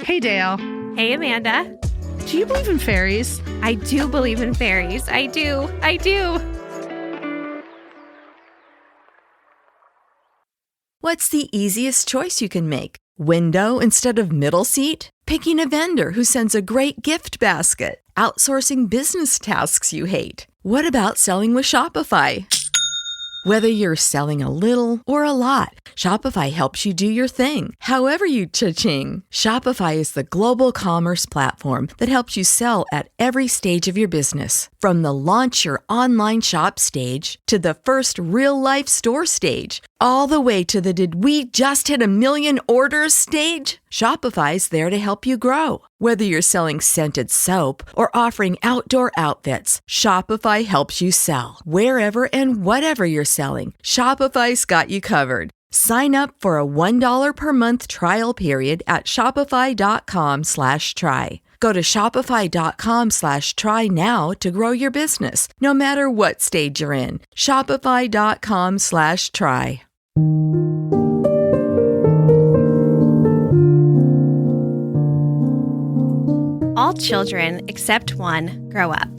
Hey, Dayelle. Hey, Amanda. Do you believe in fairies? I do believe in fairies. I do. What's the easiest choice you can make? Window instead of middle seat? Picking a vendor who sends a great gift basket? Outsourcing business tasks you hate? What about selling with Shopify? Whether you're selling a little or a lot, Shopify helps you do your thing, however you cha-ching. Shopify is the global commerce platform that helps you sell at every stage of your business. From the launch your online shop stage to the first real-life store stage, all the way to the did we just hit 1 million orders stage. Shopify's there to help you grow. Whether you're selling scented soap or offering outdoor outfits, Shopify helps you sell. Wherever and whatever you're selling, Shopify's got you covered. Sign up for a $1 per month trial period at shopify.com/try. Go to shopify.com/try now to grow your business, no matter what stage you're in. Shopify.com/try. All children, except one, grow up.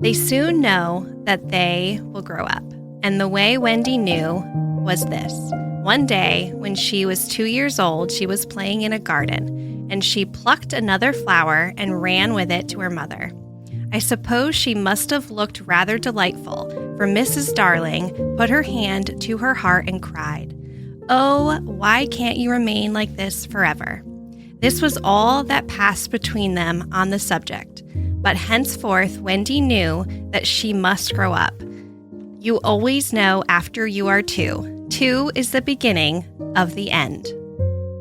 They soon know that they will grow up. And the way Wendy knew was this. One day, when she was 2 years old, she was playing in a garden, and she plucked another flower and ran with it to her mother. I suppose she must have looked rather delightful, for Mrs. Darling put her hand to her heart and cried, "Oh, why can't you remain like this forever?" This was all that passed between them on the subject, but henceforth Wendy knew that she must grow up. You always know after you are 2. 2 is the beginning of the end.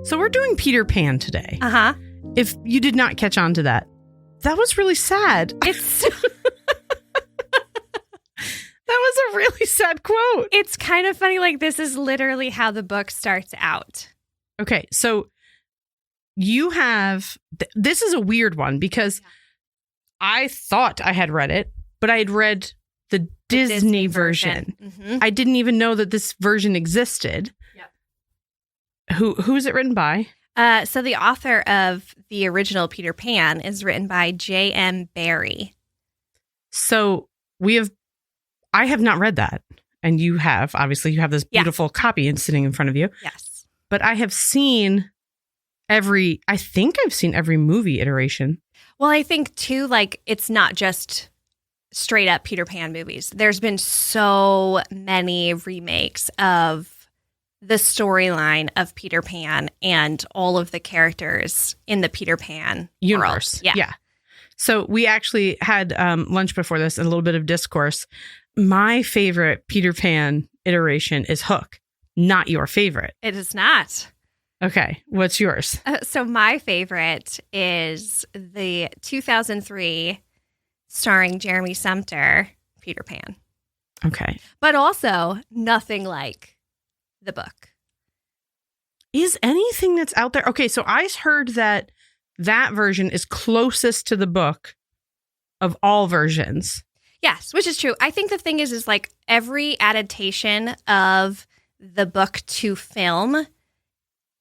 So we're doing Peter Pan today. Uh-huh. If you did not catch on to that, that was really sad. It's That was a really sad quote. It's kind of funny. Like, this is literally how the book starts out. Okay, so you have... this is a weird one because I thought I had read it, but I had read the Disney version. Mm-hmm. I didn't even know that this version existed. Yep. Who is it written by? So the author of the original Peter Pan is written by J.M. Barrie. So I have not read that. And you have. Obviously, you have this beautiful copy sitting in front of you. Yes. But I have seen I think I've seen every movie iteration. Well, I think, too, like, it's not just straight up Peter Pan movies. There's been so many remakes of the storyline of Peter Pan and all of the characters in the Peter Pan universe. World. Yeah. So we actually had lunch before this and a little bit of discourse. My favorite Peter Pan iteration is Hook, not your favorite. It is not. Okay. What's yours? So my favorite is the 2003 starring Jeremy Sumter, Peter Pan. Okay. But also nothing like the book. Is anything that's out there? Okay, so I heard that version is closest to the book of all versions. Yes, which is true. I think the thing is like every adaptation of the book to film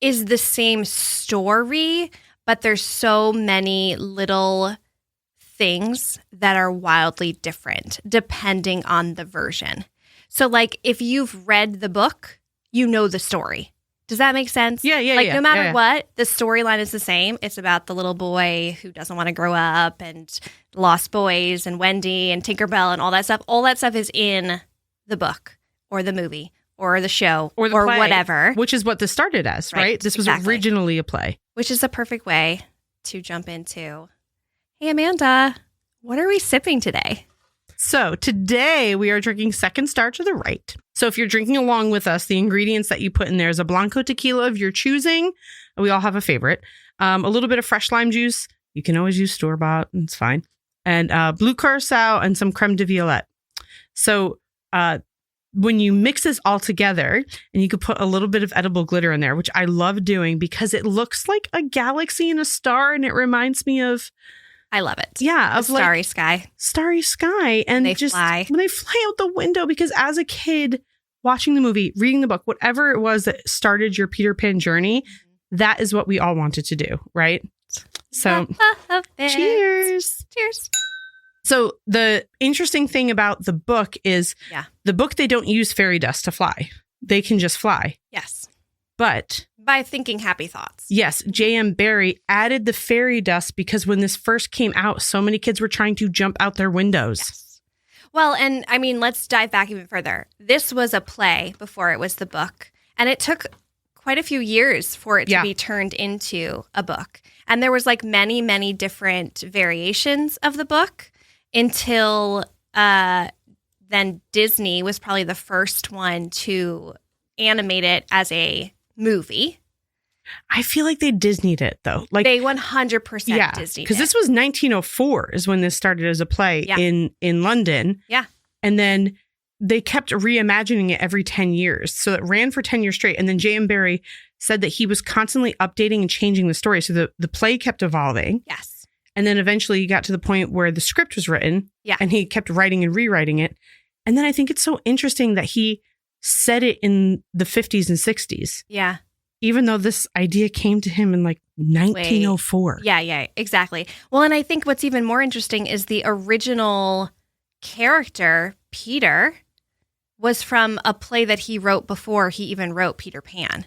is the same story, but there's so many little things that are wildly different depending on the version. So like if you've read the book, you know the story. Does that make sense? Yeah. Like no matter yeah. what, the storyline is the same. It's about the little boy who doesn't want to grow up and Lost Boys and Wendy and Tinkerbell and all that stuff. All that stuff is in the book or the movie or the show or play, whatever. Which is what this started as, right? This was originally a play. Which is a perfect way to jump into. Hey, Amanda, what are we sipping today? So today we are drinking Second Star to the Right. So if you're drinking along with us, the ingredients that you put in there is a Blanco tequila of your choosing. We all have a favorite. A little bit of fresh lime juice. You can always use store-bought. It's fine. And blue curacao and some creme de violette. So when you mix this all together, and you could put a little bit of edible glitter in there, which I love doing because it looks like a galaxy and a star, and it reminds me of... I love it. Yeah. Of starry sky. Starry sky. And they just fly. When they fly out the window, because as a kid watching the movie, reading the book, whatever it was that started your Peter Pan journey, that is what we all wanted to do, right? So Love it. cheers. Cheers. So the interesting thing about the book is the book, they don't use fairy dust to fly. They can just fly. Yes. But By thinking happy thoughts. yes, J.M. Barrie added the fairy dust because when this first came out, so many kids were trying to jump out their windows. Yes. Well, and I mean, let's dive back even further. This was a play before it was the book. And it took quite a few years for it to be turned into a book. And there was like many, many different variations of the book until then Disney was probably the first one to animate it as a movie. I feel like they Disneyed it, though. Like they 100% Disneyed because it. this was 1904 is when this started as a play in London. Yeah. And then they kept reimagining it every 10 years. So it ran for 10 years straight. And then J.M. Barrie said that he was constantly updating and changing the story. So the play kept evolving. Yes. And then eventually he got to the point where the script was written. Yeah. And he kept writing and rewriting it. And then I think it's so interesting that he said it in the 50s and 60s. Yeah. Even though this idea came to him in like 1904. Yeah, exactly. Well, and I think what's even more interesting is the original character, Peter, was from a play that he wrote before he even wrote Peter Pan.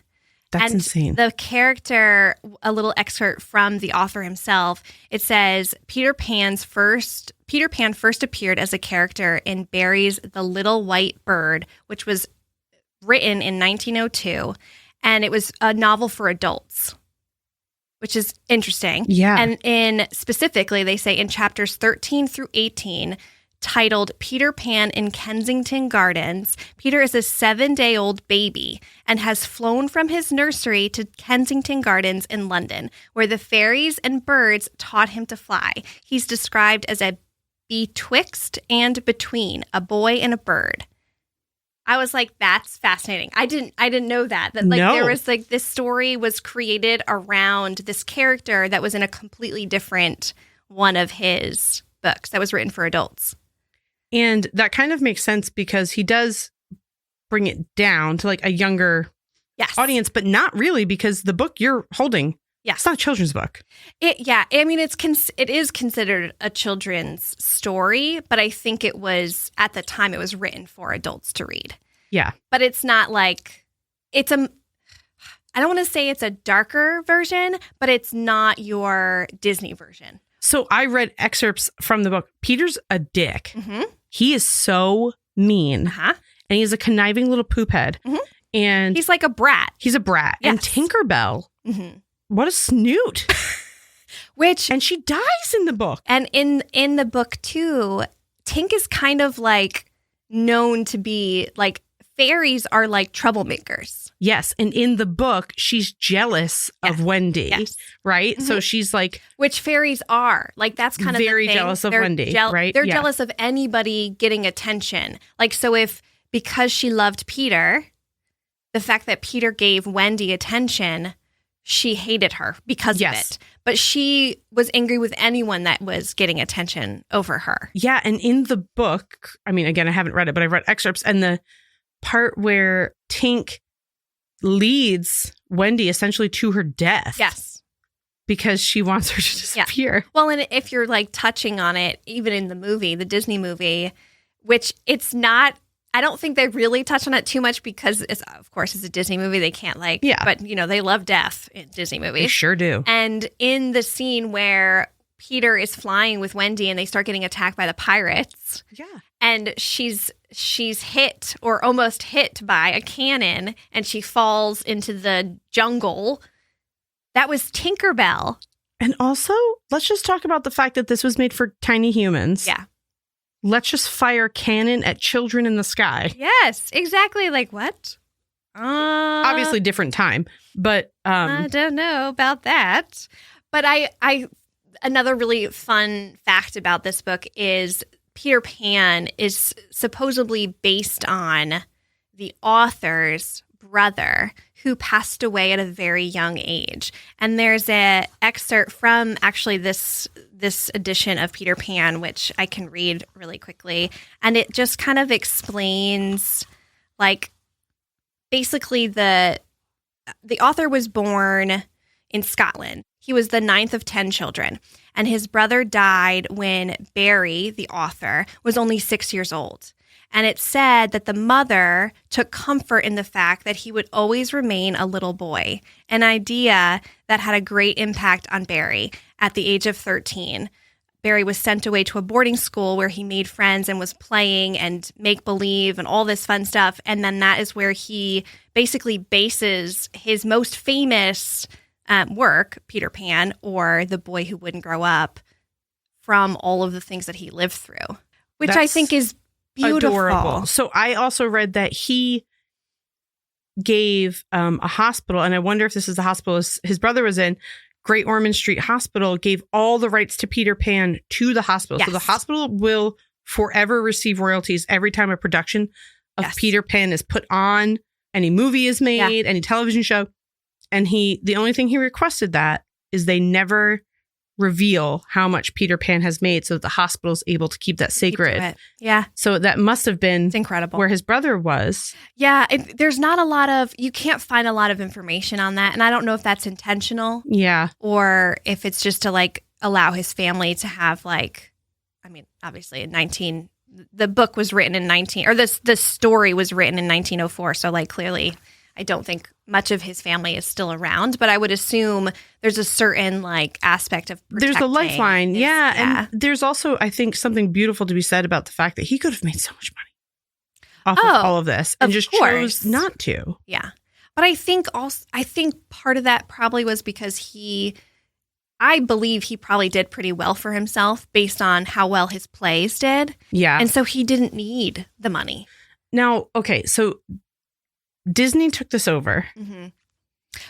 That's insane. The character, a little excerpt from the author himself, it says, Peter Pan first appeared as a character in Barrie's The Little White Bird, which was written in 1902, and it was a novel for adults, which is interesting. Yeah. And specifically, they say in chapters 13 through 18, titled Peter Pan in Kensington Gardens, Peter is a 7-day-old baby and has flown from his nursery to Kensington Gardens in London, where the fairies and birds taught him to fly. He's described as a betwixt and between a boy and a bird. I was like, that's fascinating. I didn't know that. That there was like this story was created around this character that was in a completely different one of his books that was written for adults. And that kind of makes sense because he does bring it down to like a younger audience, but not really because the book you're holding, it's not a children's book. I mean, it is considered a children's story, but I think it was, at the time, it was written for adults to read. Yeah. But it's not like, I don't want to say it's a darker version, but it's not your Disney version. So I read excerpts from the book. Peter's a dick. Mm-hmm. He is so mean. Uh-huh. And he's a conniving little poop head. Mm-hmm. And he's like a brat. He's a brat. Yes. And Tinkerbell, what a snoot. And she dies in the book. And in the book, too, Tink is kind of like known to be like, fairies are like troublemakers. Yes. And in the book, she's jealous of Wendy, right? Mm-hmm. So she's like... Which fairies are. Like, that's kind of very the thing. jealous of Wendy, right? They're jealous of anybody getting attention. Like, so because she loved Peter, the fact that Peter gave Wendy attention, she hated her because of it. But she was angry with anyone that was getting attention over her. Yeah. And in the book, I mean, again, I haven't read it, but I've read excerpts, and the part where Tink leads Wendy essentially to her death. Yes. Because she wants her to disappear. Yeah. Well, and if you're like touching on it, even in the movie, the Disney movie, which it's not, I don't think they really touch on it too much because of course it's a Disney movie. They can't but they love death in Disney movies. They sure do. And in the scene where Peter is flying with Wendy and they start getting attacked by the pirates. Yeah. And she's hit or almost hit by a cannon and she falls into the jungle. That was Tinkerbell. And also, let's just talk about the fact that this was made for tiny humans. Yeah. Let's just fire cannon at children in the sky. Yes, exactly. Like what? Obviously different time, but I don't know about that. But I another really fun fact about this book is Peter Pan is supposedly based on the author's brother who passed away at a very young age. And there's an excerpt from actually this edition of Peter Pan, which I can read really quickly. And it just kind of explains, like, basically the author was born in Scotland. He was the 9th of 10 children, and his brother died when Barrie, the author, was only 6 years old. And it said that the mother took comfort in the fact that he would always remain a little boy, an idea that had a great impact on Barrie. At the age of 13, Barrie was sent away to a boarding school where he made friends and was playing and make-believe and all this fun stuff. And then that is where he basically bases his most famous work, Peter Pan, or The Boy Who Wouldn't Grow Up, from all of the things that he lived through, which I think is beautiful. Adorable. So I also read that he gave a hospital, and I wonder if this is the hospital his brother was in, Great Ormond Street Hospital, gave all the rights to Peter Pan to the hospital. Yes. So the hospital will forever receive royalties every time a production of Peter Pan is put on, any movie is made, any television show. And the only thing he requested that is they never reveal how much Peter Pan has made so that the hospital is able to keep that sacred. Yeah. So that must have been It's incredible. where his brother was. Yeah. There's not a lot of, you can't find a lot of information on that. And I don't know if that's intentional. Yeah. Or if it's just to like allow his family to have like, I mean, obviously the book was written in the story was written in 1904. So like clearly I don't think much of his family is still around, but I would assume there's a certain like aspect of there's a lifeline. his, And there's also, I think, something beautiful to be said about the fact that he could have made so much money off of all of this and just chose not to. Yeah. But I think part of that probably was because I believe he probably did pretty well for himself based on how well his plays did. Yeah. And so he didn't need the money. Now, okay, so Disney took this over. Mm-hmm.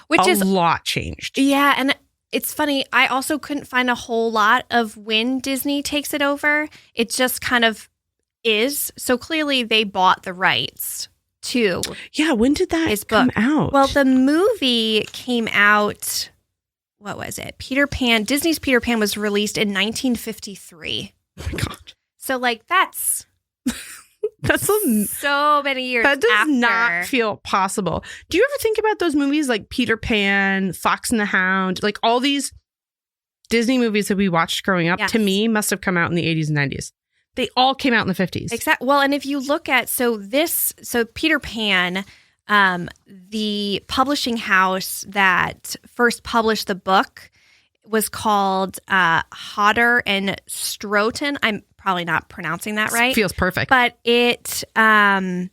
Which is a lot changed. Yeah, and it's funny. I also couldn't find a whole lot of when Disney takes it over. It just kind of is. So clearly they bought the rights to when did that come out? Well, the movie came out, what was it? Disney's Peter Pan was released in 1953. Oh my God. So like that's so many years That does after. not feel possible. Do you ever think about those movies like Peter Pan, Fox and the Hound, like all these Disney movies that we watched growing up, to me, must have come out in the 80s and 90s. They all came out in the 50s. Exactly. Well, and if you look at, so Peter Pan, the publishing house that first published the book was called Hodder and Stoughton. I'm probably not pronouncing that right. Feels perfect. But they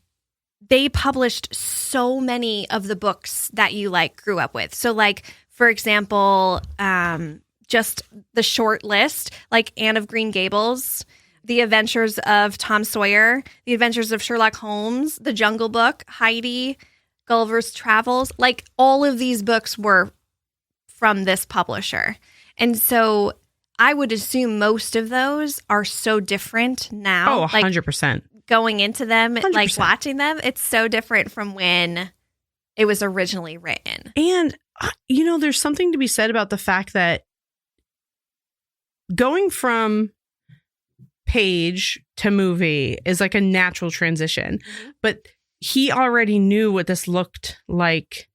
published so many of the books that you like grew up with. So like, for example, just the short list, like Anne of Green Gables, The Adventures of Tom Sawyer, The Adventures of Sherlock Holmes, The Jungle Book, Heidi, Gulliver's Travels, like all of these books were from this publisher. And so I would assume most of those are so different now. Oh, 100%. Like going into them, 100%. like watching them, it's so different from when it was originally written. And, there's something to be said about the fact that going from page to movie is like a natural transition. Mm-hmm. But he already knew what this looked like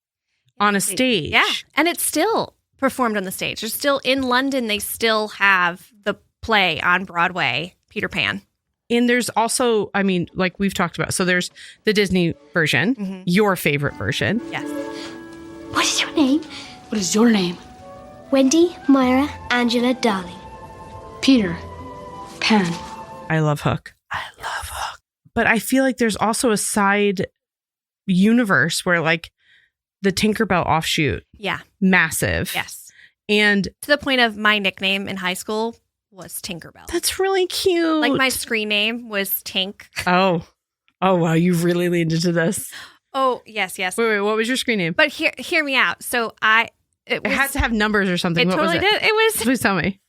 on a stage. Yeah. And it's still performed on the stage. They're still in London. They still have the play on Broadway, Peter Pan. And there's also, I mean, like we've talked about, so there's the Disney version, your favorite version. Yes. What is your name? What is your name? Wendy, Myra, Angela, Darling. Peter Pan. I love Hook. But I feel like there's also a side universe where like the Tinkerbell offshoot. Yeah. Massive. Yes. And to the point of my nickname in high school was Tinkerbell. That's really cute. Like my screen name was Tink. Oh wow, you really leaned into this. Oh, yes. Wait, what was your screen name? But hear me out. So it had to have numbers or something. It what totally was it? did. It was. Please tell me.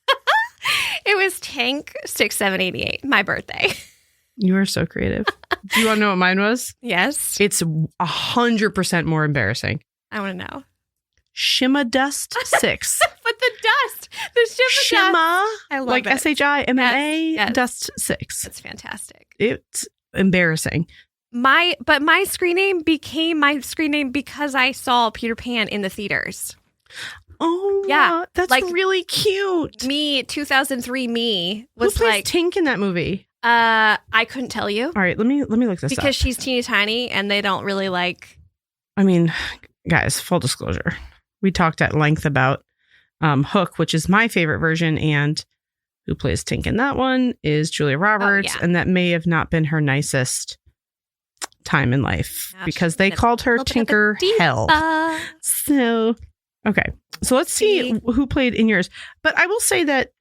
It was Tank 6788, my birthday. You are so creative. Do you want to know what mine was? Yes. It's 100% more embarrassing. I want to know. Shimma Dust 6. But the dust. The Shimma dust. I love like it. SHIMMA Yes. Dust 6. That's fantastic. It's embarrassing. My screen name became my screen name because I saw Peter Pan in the theaters. Oh, Yeah, wow. That's like- really cute. Me, 2003 me Who was plays like, Tink in that movie? I couldn't tell you All right, let me look this up. because she's teeny tiny and they don't really like. I mean, guys, full disclosure. We talked at length about Hook, which is my favorite version, and who plays Tink in that one is Julia Roberts, yeah. and that may have not been her nicest time in life Yeah, because she's they been called her a little bit of a Tinker diva. Hell. So, okay. So let's see who played in yours. But I will say that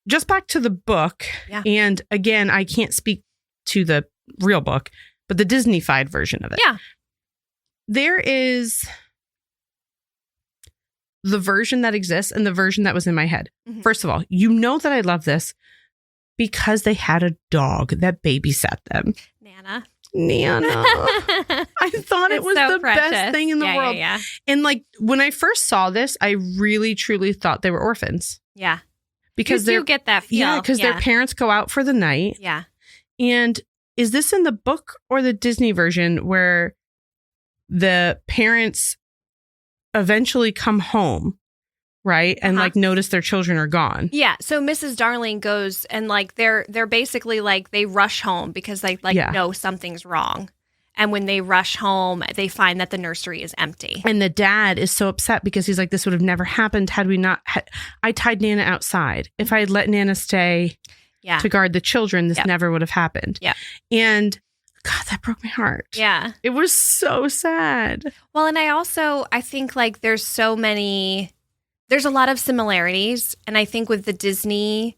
just back to the book, Yeah. and again, I can't speak to the real book, but the Disney-fied version of it. Yeah. There is the version that exists and the version that was in my head. Mhm. First of all, you know that I love this because they had a dog that babysat them. Nana. Nana. I thought it It's was so the precious. best thing in the Yeah, world. Yeah, And like when I first saw this, I really truly thought they were orphans yeah. because you they're do get that feel. because their parents go out for the night. Yeah. And is this in the book or the Disney version where the parents eventually come home, right? And like notice their children are gone. Yeah. So Mrs. Darling goes and like they're basically like they rush home because they like know something's wrong. And when they rush home, they find that the nursery is empty. And the dad is so upset because he's like, this would have never happened had we not. I tied Nana outside. If I had let Nana stay to guard the children, this never would have happened. Yeah. And God, that broke my heart. Yeah. It was so sad. Well, and I think like there's a lot of similarities. And I think with the Disney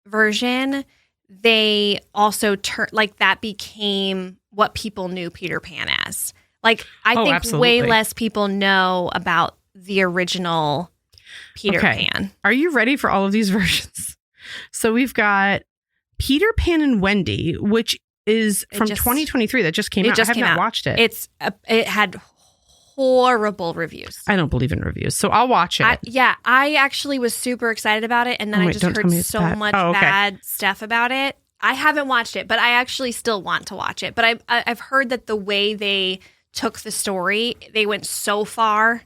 version, they also like that became what people knew Peter Pan as. Like, I think absolutely. way less people know about the original Peter Pan. Are you ready for all of these versions? So we've got Peter Pan and Wendy, which is from 2023 that just came out. I have not watched it. It had horrible reviews. I don't believe in reviews, so I'll watch it. I actually was super excited about it, and then I just heard so much bad stuff about it. I haven't watched it, but I actually still want to watch it. But I've heard that the way they took the story, they went so far.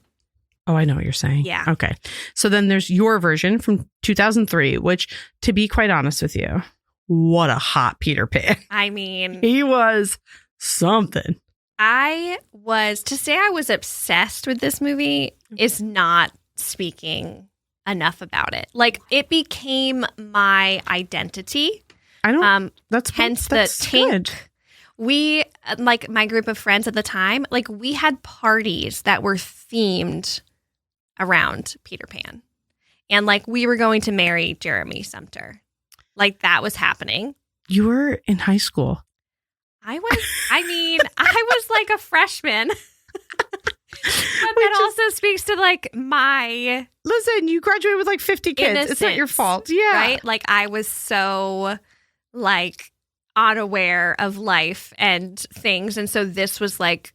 Oh, I know what you're saying. Yeah. Okay. So then there's your version from 2003, which, to be quite honest with you, what a hot Peter Pan. I mean, he was something. To say I was obsessed with this movie is not speaking enough about it. Like, it became my identity. I don't. That's Tink. Good. We, like my group of friends at the time, like we had parties that were themed around Peter Pan, and like we were going to marry Jeremy Sumter, like that was happening. You were in high school. I was like a freshman. But that also speaks to like my listen. You graduated with like 50 kids. Innocence, it's not your fault. Yeah, right. Like I was so like unaware of life and things, and so this was like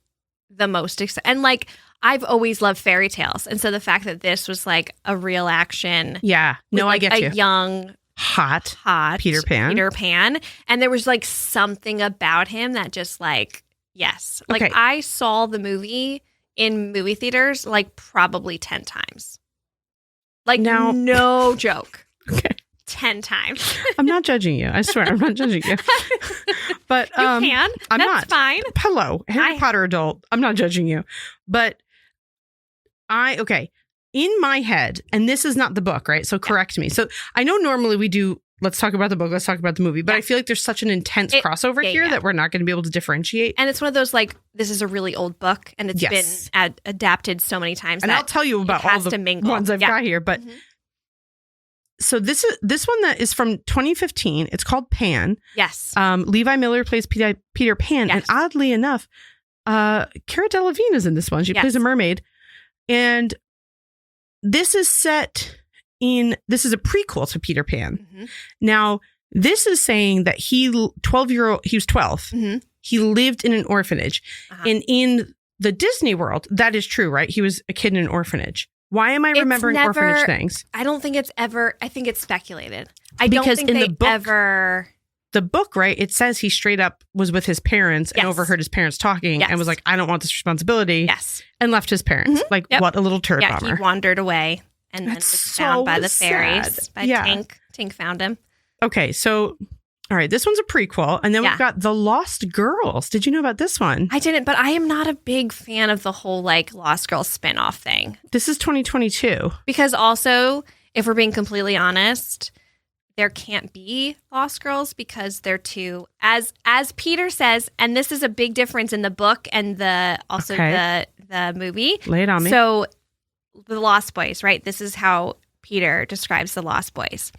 the most and like I've always loved fairy tales, and so the fact that this was like a real action, I get you. A young, hot Peter Pan, and there was like something about him that just like like I saw the movie in movie theaters like probably 10 times, like now, no joke. Okay. 10 times. I'm not judging you. I swear, I'm not judging you. But you can. I'm That's not. Fine. Hello, Harry Potter adult. I'm not judging you. But in my head, and this is not the book, right? So correct me. So I know normally we do, let's talk about the book, let's talk about the movie. But I feel like there's such an intense crossover here that we're not going to be able to differentiate. And it's one of those like, this is a really old book and it's been adapted so many times. And I'll tell you about all the ones I've got here. But so this one that is from 2015. It's called Pan. Yes. Levi Miller plays Peter Pan. Yes. And oddly enough, Cara Delevingne is in this one. She plays a mermaid. And this is this is a prequel to Peter Pan. Mm-hmm. Now, this is saying that he was 12. Mm-hmm. He lived in an orphanage. And in the Disney world, that is true, right? He was a kid in an orphanage. Why am I remembering orphanage things? I don't think it's ever, I think it's speculated. Because don't think in the book, ever. the book, right, it says he straight up was with his parents and Yes. overheard his parents talking Yes. and was like, I don't want this responsibility. Yes. And left his parents. Mhm. Like, Yep. what a little turd Yeah, bomber. he wandered away and then That's was so found by the sad. fairies. By Yeah. Tink. Tink found him. Okay, so, all right, this one's a prequel. And then Yeah. we've got The Lost Girls. Did you know about this one? I didn't, but I am not a big fan of the whole like Lost Girls spinoff thing. This is 2022. Because also, if we're being completely honest, there can't be Lost Girls because they're too, as Peter says, and this is a big difference in the book and the movie. Lay it on me. So the Lost Boys, right? This is how Peter describes the Lost Boys.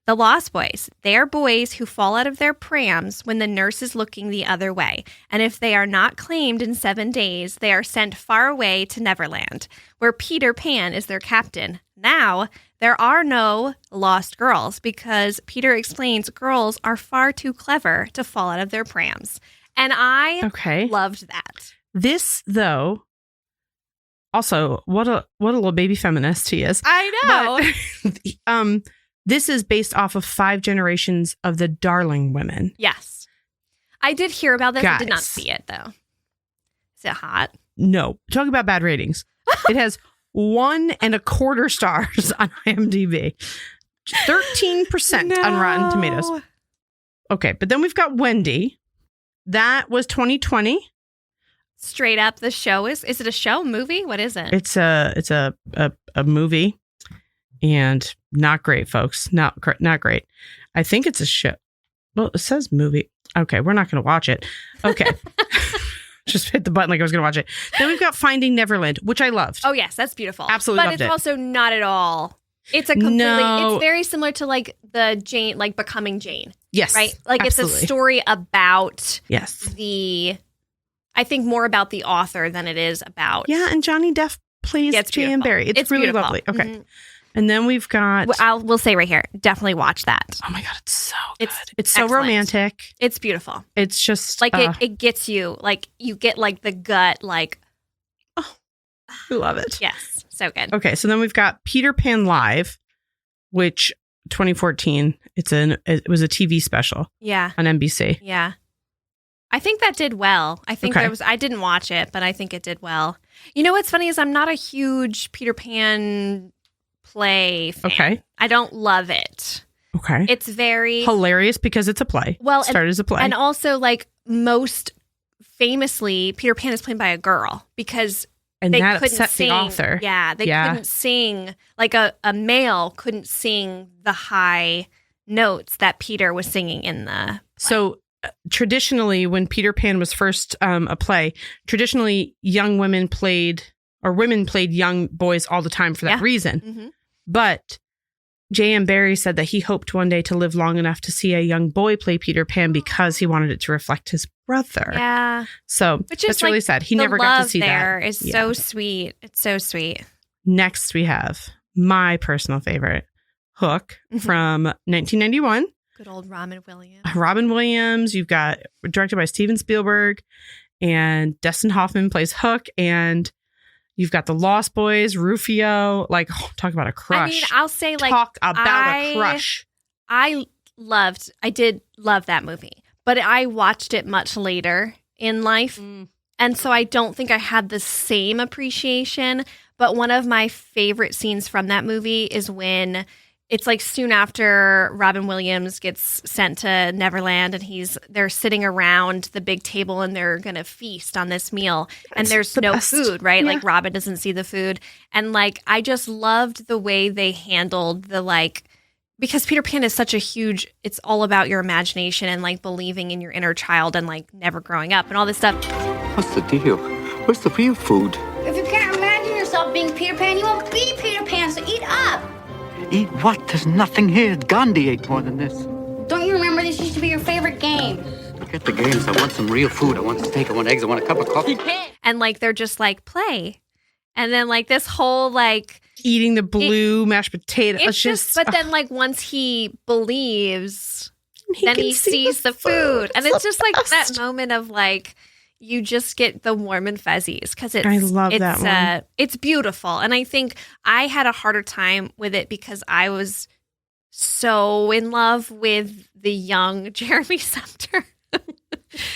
The Lost Boys, they are boys who fall out of their prams when the nurse is looking the other way. And if they are not claimed in 7 days, they are sent far away to Neverland, where Peter Pan is their captain. Now, there are no lost girls because Peter explains girls are far too clever to fall out of their prams. And I loved that. This, though, also, what a little baby feminist he is. I know. But, this is based off of 5 generations of the Darling women. Yes. I did hear about this. I did not Guys. see it, though. Is it hot? No. Talk about bad ratings. It has 1.25 stars on IMDb. 13% on Rotten Tomatoes. Okay, but then we've got Wendy. That was 2020. Straight up, the show is it a show, movie? What is it? It's a movie, and not great, folks. Not great. I think it's a show. Well, it says movie. Okay, we're not going to watch it. Okay. Just hit the button like I was going to watch it. Then we've got Finding Neverland, which I loved. Oh, yes, that's beautiful. Absolutely but loved it's it. also not at all. It's a completely, it's very similar to like the Jane, like Becoming Jane. Yes. Right? Like absolutely. It's a story about Yes. I think more about the author than it is about. Yeah, and Johnny Depp plays J.M. Barrie. It's really beautiful. lovely. Okay. Mhm. And then we've got... We'll say right here, definitely watch that. Oh my God, it's so good. It's so excellent. romantic. It's beautiful. It's just... Like it gets you, like you get like the gut, like... we love it. Yes, so good. Okay, so then we've got Peter Pan Live, which 2014, it was a TV special Yeah. on NBC. Yeah. I think that did well. I think Okay. I didn't watch it, but I think it did well. You know what's funny is I'm not a huge Peter Pan play fan. Okay. I don't love it. Okay. It's very hilarious because it's a play. Well, It started as a play. And also like most famously, Peter Pan is played by a girl because And they that couldn't upset sing. the author. Yeah, they couldn't sing. Like a male couldn't sing the high notes that Peter was singing in the play. So traditionally, when Peter Pan was first a play, traditionally women played young boys all the time for that reason. Mhm. But J.M. Barrie said that he hoped one day to live long enough to see a young boy play Peter Pan because he wanted it to reflect his brother. Yeah. So Which is that's really like sad. He the never got to love see there that. is so sweet. It's so sweet. Next, we have my personal favorite, Hook, Mhm. from 1991. Good old Robin Williams. Robin Williams. You've got directed by Steven Spielberg, and Dustin Hoffman plays Hook, and you've got the Lost Boys, Rufio. Like, talk about a crush. I mean, I'll say like talk about a crush. I did love that movie, but I watched it much later in life. And so I don't think I had the same appreciation. But one of my favorite scenes from that movie is when it's like soon after Robin Williams gets sent to Neverland and they're sitting around the big table and they're going to feast on this meal. And there's the no best. food, right? Yeah. Like Robin doesn't see the food. And like, I just loved the way they handled because Peter Pan is such a huge, it's all about your imagination and like believing in your inner child and like never growing up and all this stuff. What's the deal? Where's the real food? If you can't imagine yourself being Peter Pan, you won't be Peter Pan, so eat up! Eat what? There's nothing here. Gandhi ate more than this. Don't you remember this used to be your favorite game? Forget the games. I want some real food. I want steak. I want eggs. I want a cup of coffee. And like, they're just like, play. And then like this whole like, Eating the blue mashed potato. it's just, but then like once he believes, then can he see sees the food. And it's just like that best. moment of like, you just get the warm and fuzzies because I love that one. It's beautiful. And I think I had a harder time with it because I was so in love with the young Jeremy Sumter.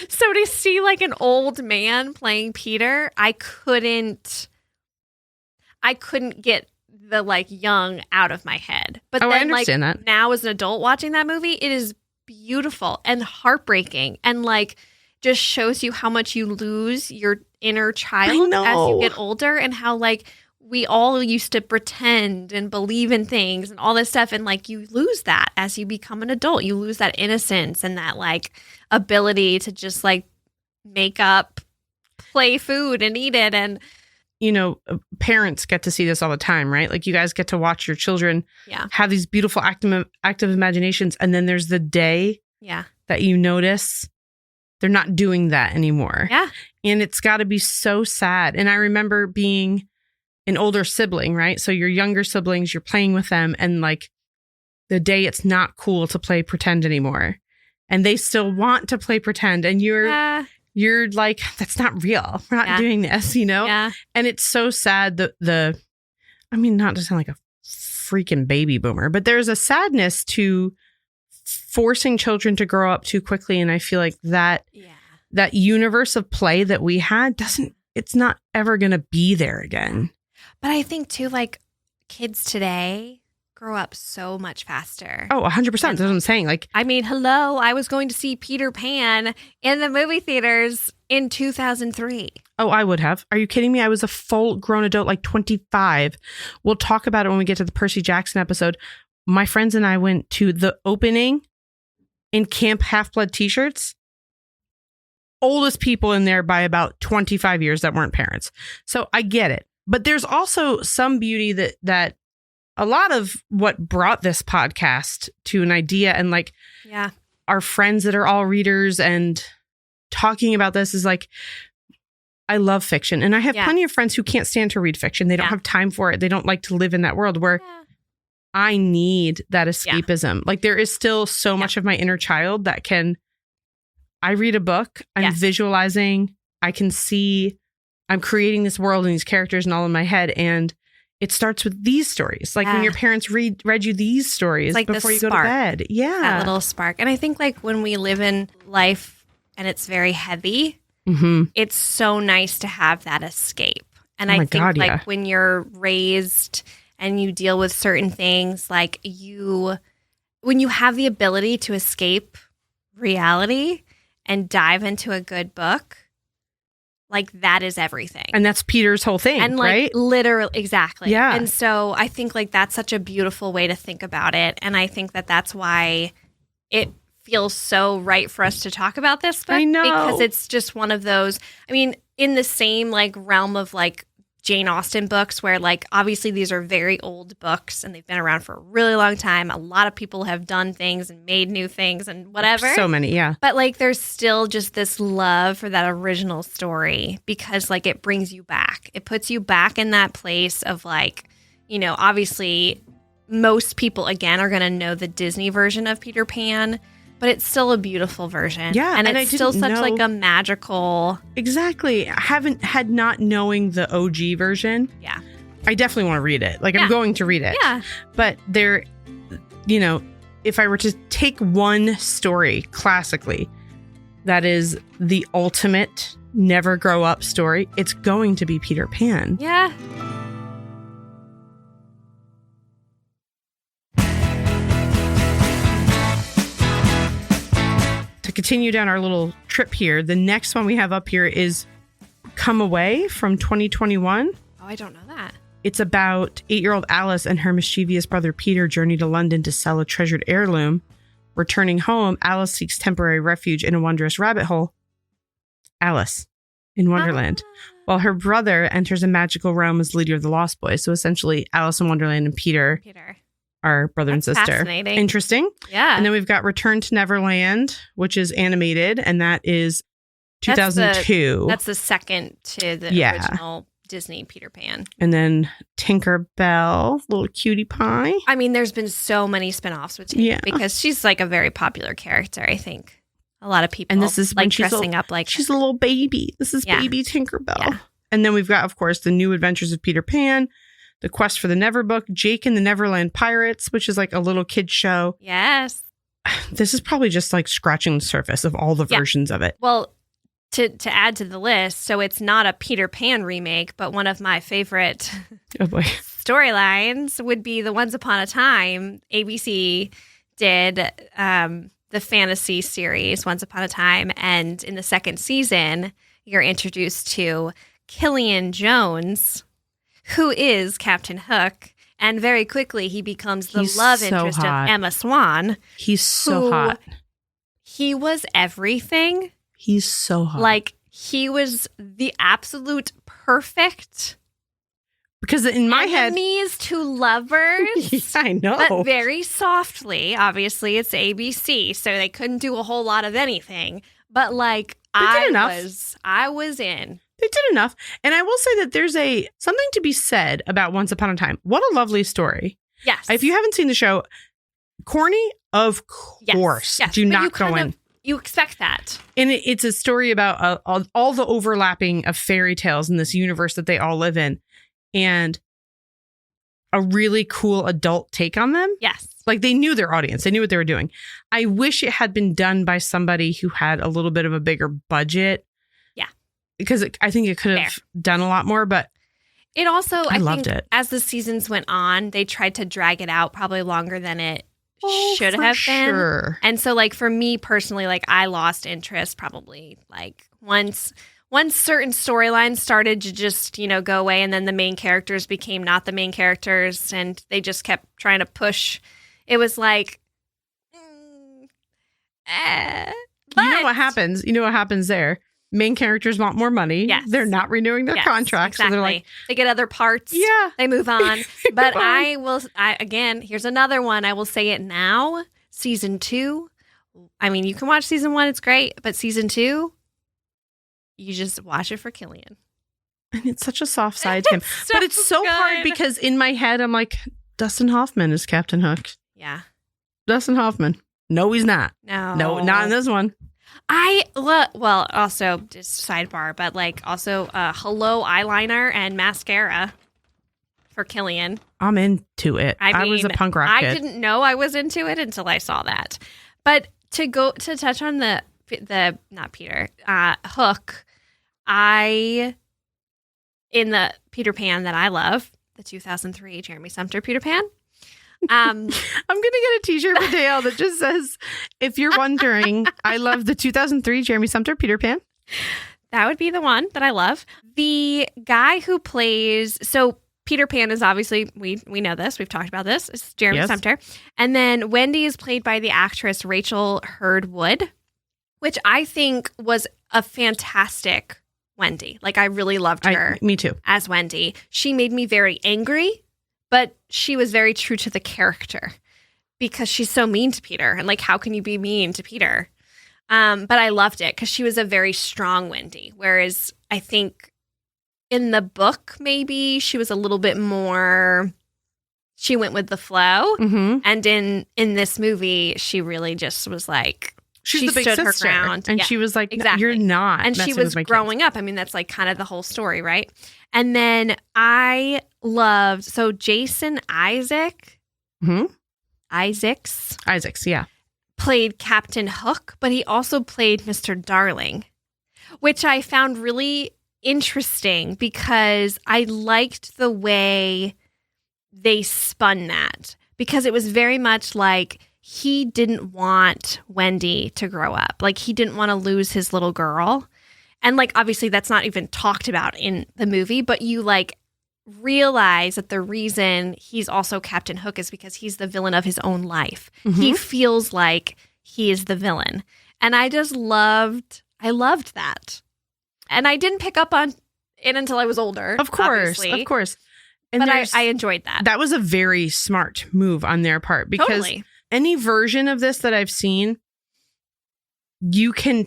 So to see like an old man playing Peter, I couldn't get the like young out of my head. But then I understand like that. now as an adult watching that movie, it is beautiful and heartbreaking and like just shows you how much you lose your inner child as you get older and how like we all used to pretend and believe in things and all this stuff. And like you lose that as you become an adult. You lose that innocence and that like ability to just like make up, play food and eat it. And, you know, parents get to see this all the time, right? Like you guys get to watch your children have these beautiful active imaginations. And then there's the day that you notice they're not doing that anymore. Yeah. And it's got to be so sad. And I remember being an older sibling, right? So your younger siblings, you're playing with them and like the day it's not cool to play pretend anymore. And they still want to play pretend. And you're like, that's not real. We're not doing this, you know? Yeah. And it's so sad I mean, not to sound like a freaking baby boomer, but there's a sadness to forcing children to grow up too quickly. And I feel like that universe of play that we had it's not ever going to be there again. But I think too, like kids today grow up so much faster. Oh, 100%. That's what I'm saying. Like, I mean, hello, I was going to see Peter Pan in the movie theaters in 2003. oh, I would have. Are you kidding me? I was a full grown adult, like 25. We'll talk about it when we get to the Percy Jackson episode. My friends and I went to the opening in Camp Half-Blood t-shirts. Oldest people in there by about 25 years that weren't parents. So I get it. But there's also some beauty that a lot of what brought this podcast to an idea and like our friends that are all readers and talking about this is like, I love fiction. And I have plenty of friends who can't stand to read fiction. They don't have time for it. They don't like to live in that world where I need that escapism. Like there is still so much of my inner child that I read a book, I'm visualizing, I can see, I'm creating this world and these characters and all in my head. And it starts with these stories. Like when your parents read you these stories like before you go to bed. Yeah. That little spark. And I think like when we live in life and it's very heavy, it's so nice to have that escape. And I think like when you're raised and you deal with certain things, like when you have the ability to escape reality and dive into a good book, like that is everything. And that's Peter's whole thing, and like right? literally, exactly. Yeah. And so I think like that's such a beautiful way to think about it. And I think that that's why it feels so right for us to talk about this book. I know. Because it's just one of those, I mean, in the same like realm of like Jane Austen books where like obviously these are very old books and they've been around for a really long time. A lot of people have done things and made new things and whatever. So many, yeah. But like there's still just this love for that original story because like it brings you back. It puts you back in that place of like, you know, obviously most people again are going to know the Disney version of Peter Pan, but it's still a beautiful version. Yeah. And it's still such like a magical. Exactly. I haven't had not knowing the OG version. Yeah. I definitely want to read it. Like I'm going to read it. Yeah. But there, you know, if I were to take one story classically, that is the ultimate never grow up story, it's going to be Peter Pan. Yeah. To continue down our little trip here, the next one we have up here is Come Away from 2021. Oh, I don't know that. It's about 8-year-old Alice and her mischievous brother Peter journey to London to sell a treasured heirloom. Returning home, Alice seeks temporary refuge in a wondrous rabbit hole. Alice in Wonderland. While her brother enters a magical realm as leader of the Lost Boys. So essentially, Alice in Wonderland and Peter. Our brother and sister. Fascinating. Interesting. Yeah. And then we've got Return to Neverland, which is animated, and that is 2002. That's the second to the original Disney Peter Pan. And then Tinker Bell, little cutie pie. I mean, there's been so many spinoffs with Tinker because she's like a very popular character, I think. A lot of people and this is like when dressing up like she's a little baby. This is baby Tinker Bell. Yeah. And then we've got, of course, The New Adventures of Peter Pan, The Quest for the Never Book, Jake and the Neverland Pirates, which is like a little kid show. Yes. This is probably just like scratching the surface of all the versions of it. Well, to add to the list, so it's not a Peter Pan remake, but one of my favorite Oh boy. storylines would be the Once Upon a Time. ABC did the fantasy series Once Upon a Time, and in the second season, you're introduced to Killian Jones, who is Captain Hook, and very quickly he becomes the love interest of Emma Swan. He's so hot. He was everything. He's so hot. Like, he was the absolute perfect because in my head, enemies to lovers. Yeah, I know. But very softly. Obviously, it's ABC, so they couldn't do a whole lot of anything. But like, I was in. They did enough. And I will say that there's something to be said about Once Upon a Time. What a lovely story. Yes. If you haven't seen the show, corny, of course. Yes. Do But not go in. You expect that. And it's a story about all the overlapping of fairy tales in this universe that they all live in. And a really cool adult take on them. Yes. Like, they knew their audience. They knew what they were doing. I wish it had been done by somebody who had a little bit of a bigger budget. Yeah. Because I think it could have done a lot more, but it also, I loved think, it. as the seasons went on, they tried to drag it out probably longer than it should have been. Sure. And so, like, for me personally, like, I lost interest probably like once certain storylines started to just, go away, and then the main characters became not the main characters, and they just kept trying to push. It was like, you know what happens? You know what happens there? Main characters want more money. Yes. They're not renewing their contracts. Exactly. So they're like, they get other parts. Yeah. They move on. But again, here's another one. I will say it now. Season 2. I mean, you can watch season 1. It's great. But season 2, you just watch it for Killian. and it's such a soft side to him. But it's so hard because in my head, I'm like, Dustin Hoffman is Captain Hook. Yeah. Dustin Hoffman. No, he's not. No, not in this one. Also just sidebar, but like also hello eyeliner and mascara for Killian. I'm into it. I was a punk rock kid. I didn't know I was into it until I saw that. But to touch on the not Peter, Hook, in the Peter Pan that I love, the 2003 Jeremy Sumpter Peter Pan. I'm going to get a t-shirt for Dayelle that just says, if you're wondering, I love the 2003 Jeremy Sumpter Peter Pan. That would be the one that I love. The guy who plays, so Peter Pan is obviously, we know this, we've talked about this, it's Jeremy Sumpter. And then Wendy is played by the actress Rachel Hurd Wood, which I think was a fantastic Wendy. Like, I really loved her. Me too. As Wendy. She made me very angry, but she was very true to the character because she's so mean to Peter. And like, how can you be mean to Peter? But I loved it because she was a very strong Wendy. Whereas I think in the book, maybe she was a little bit more, she went with the flow. Mm-hmm. And in this movie, she really just was like, she the big stood sister. her ground. And she was like, exactly. You're not. And she was growing up. I mean, that's like kind of the whole story, right? And then I loved, so Jason Isaacs, yeah, played Captain Hook, but he also played Mr. Darling, which I found really interesting because I liked the way they spun that because it was very much like he didn't want Wendy to grow up. Like, he didn't want to lose his little girl. And like, obviously that's not even talked about in the movie, but you like realize that the reason he's also Captain Hook is because he's the villain of his own life. Mm-hmm. He feels like he is the villain. And I loved that. And I didn't pick up on it until I was older. Of course. Obviously. Of course. And but I enjoyed that. That was a very smart move on their part because any version of this that I've seen, you can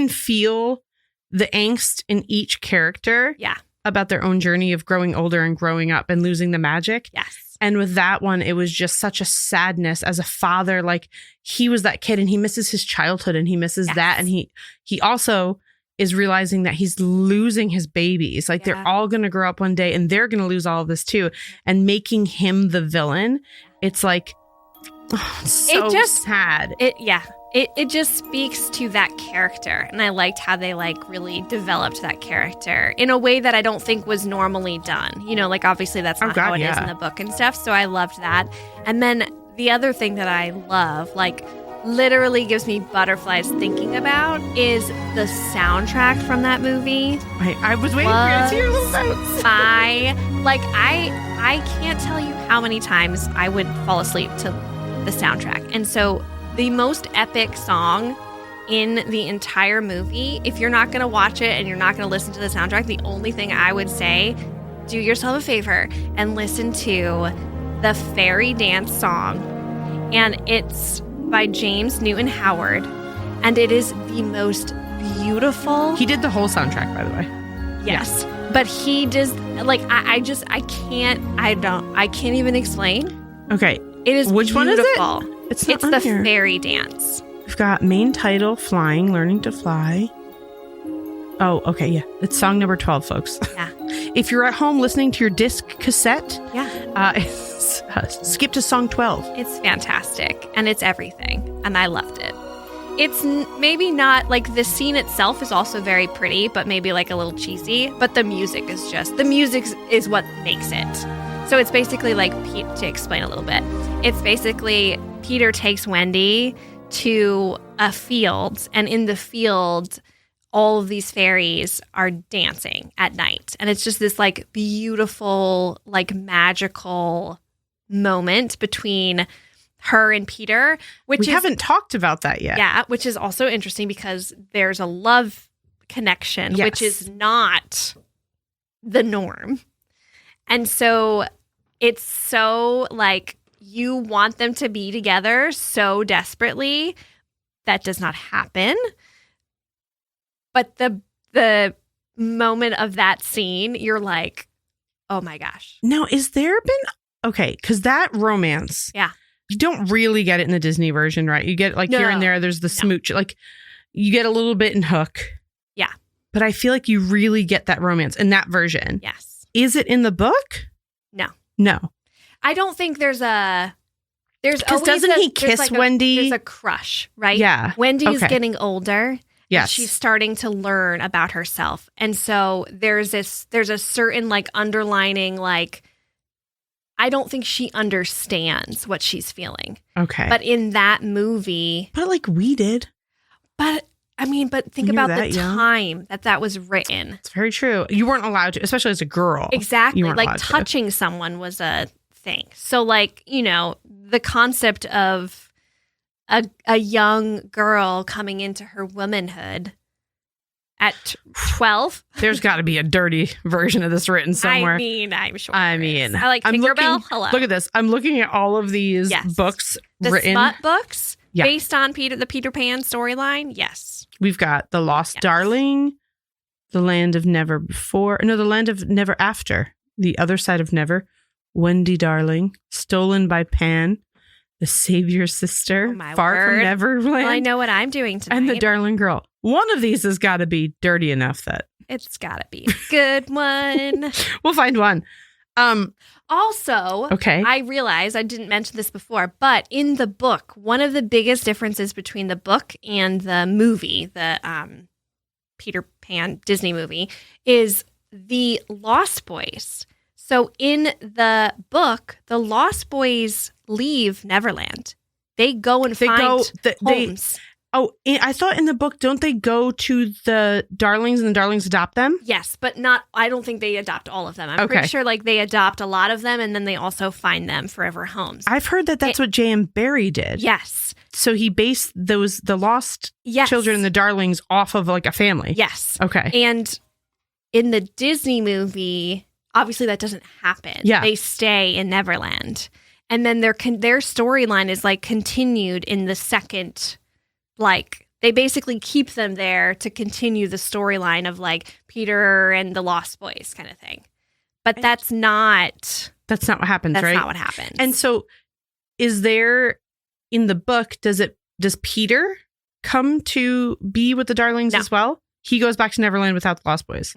feel the angst in each character about their own journey of growing older and growing up and losing the magic. Yes. And with that one, it was just such a sadness as a father. Like, he was that kid and he misses his childhood and he misses that. And he also is realizing that he's losing his babies. Like Yeah. they're all going to grow up one day and they're going to lose all of this too. And making him the villain, it's like, so sad. It just speaks to that character. And I liked how they like really developed that character in a way that I don't think was normally done. You know, like obviously that's not how it is in the book and stuff. So I loved that. And then the other thing that I love, like literally gives me butterflies thinking about, is the soundtrack from that movie. I was waiting for you to hear a little bit. I can't tell you how many times I would fall asleep to the soundtrack. And so the most epic song in the entire movie, if you're not going to watch it and you're not going to listen to the soundtrack, the only thing I would say, do yourself a favor and listen to the Fairy Dance song. And it's by James Newton Howard. And it is the most beautiful. He did the whole soundtrack, by the way. Yes. But he does, like, I can't even explain. Okay. It is Which beautiful. one is it? It's the here. Fairy Dance. We've got main title, Flying, Learning to Fly. Oh, okay, yeah. It's song number 12, folks. Yeah. If you're at home listening to your disc cassette, Yeah. skip to song 12. It's fantastic. And it's everything. And I loved it. It's maybe not, like, the scene itself is also very pretty, but maybe, like, a little cheesy. But the music is what makes it. So it's basically, like, to explain a little bit, it's basically Peter takes Wendy to a field, and in the field, all of these fairies are dancing at night. And it's just this, like, beautiful, like, magical moment between her and Peter, which we haven't talked about that yet. Yeah, which is also interesting because there's a love connection, Yes. which is not the norm. And so it's so, like, you want them to be together so desperately. That does not happen. But the moment of that scene, you're like, oh my gosh. Now, is there been... Okay, because that romance... Yeah. You don't really get it in the Disney version, right? You get, like, here and there, there's the smooch. Like, you get a little bit in Hook. Yeah. But I feel like you really get that romance in that version. Yes. Is it in the book? No. No. I don't think there's Because always doesn't he there's kiss like Wendy? There's a crush, right? Yeah. Wendy is Okay. getting older. Yes. She's starting to learn about herself. And so there's a certain, like, underlining, like, I don't think she understands what she's feeling. Okay. But in that movie, But like we did. but think When you were about the that young. time that was written. It's very true. You weren't allowed to, especially as a girl. Exactly. You weren't Like allowed to. touching someone was a thing. So, like, you know, the concept of a young girl coming into her womanhood at 12. There's got to be a dirty version of this written somewhere. I mean, I'm sure. I there mean, is. I like I'm Tinkerbell. looking- Hello. Look at this. I'm looking at all of these Yes. books the written. Smut books Yeah. based on the Peter Pan storyline. Yes. We've got The Lost Yes. Darling, The Land of Never Before. No, The Land of Never After. The Other Side of Never. Wendy Darling. Stolen by Pan. The Savior's Sister. Oh, my Far word. from Neverland. Well, I know what I'm doing tonight. And The Darling Girl. One of these has got to be dirty enough that It's got to be a good one. we'll find one. Also, Okay. I realize I didn't mention this before, but in the book, one of the biggest differences between the book and the movie, the Peter Pan Disney movie, is the Lost Boys. So in the book, the Lost Boys leave Neverland. They go and find homes. I thought in the book, don't they go to the Darlings and the Darlings adopt them? Yes, but I don't think they adopt all of them. I'm Okay. pretty sure, like, they adopt a lot of them and then they also find them forever homes. I've heard that that's what J.M. Barrie did. Yes. So he based the lost Yes. children and the Darlings off of like a family. Yes. Okay. And in the Disney movie, obviously that doesn't happen. Yeah. They stay in Neverland. And then their storyline is, like, continued in the second, like, they basically keep them there to continue the storyline of, like, Peter and the Lost Boys kind of thing. But that's not what happens, that's right? not what happens. And so is there in the book, does Peter come to be with the Darlings No. as well? he goes back to Neverland without the Lost Boys.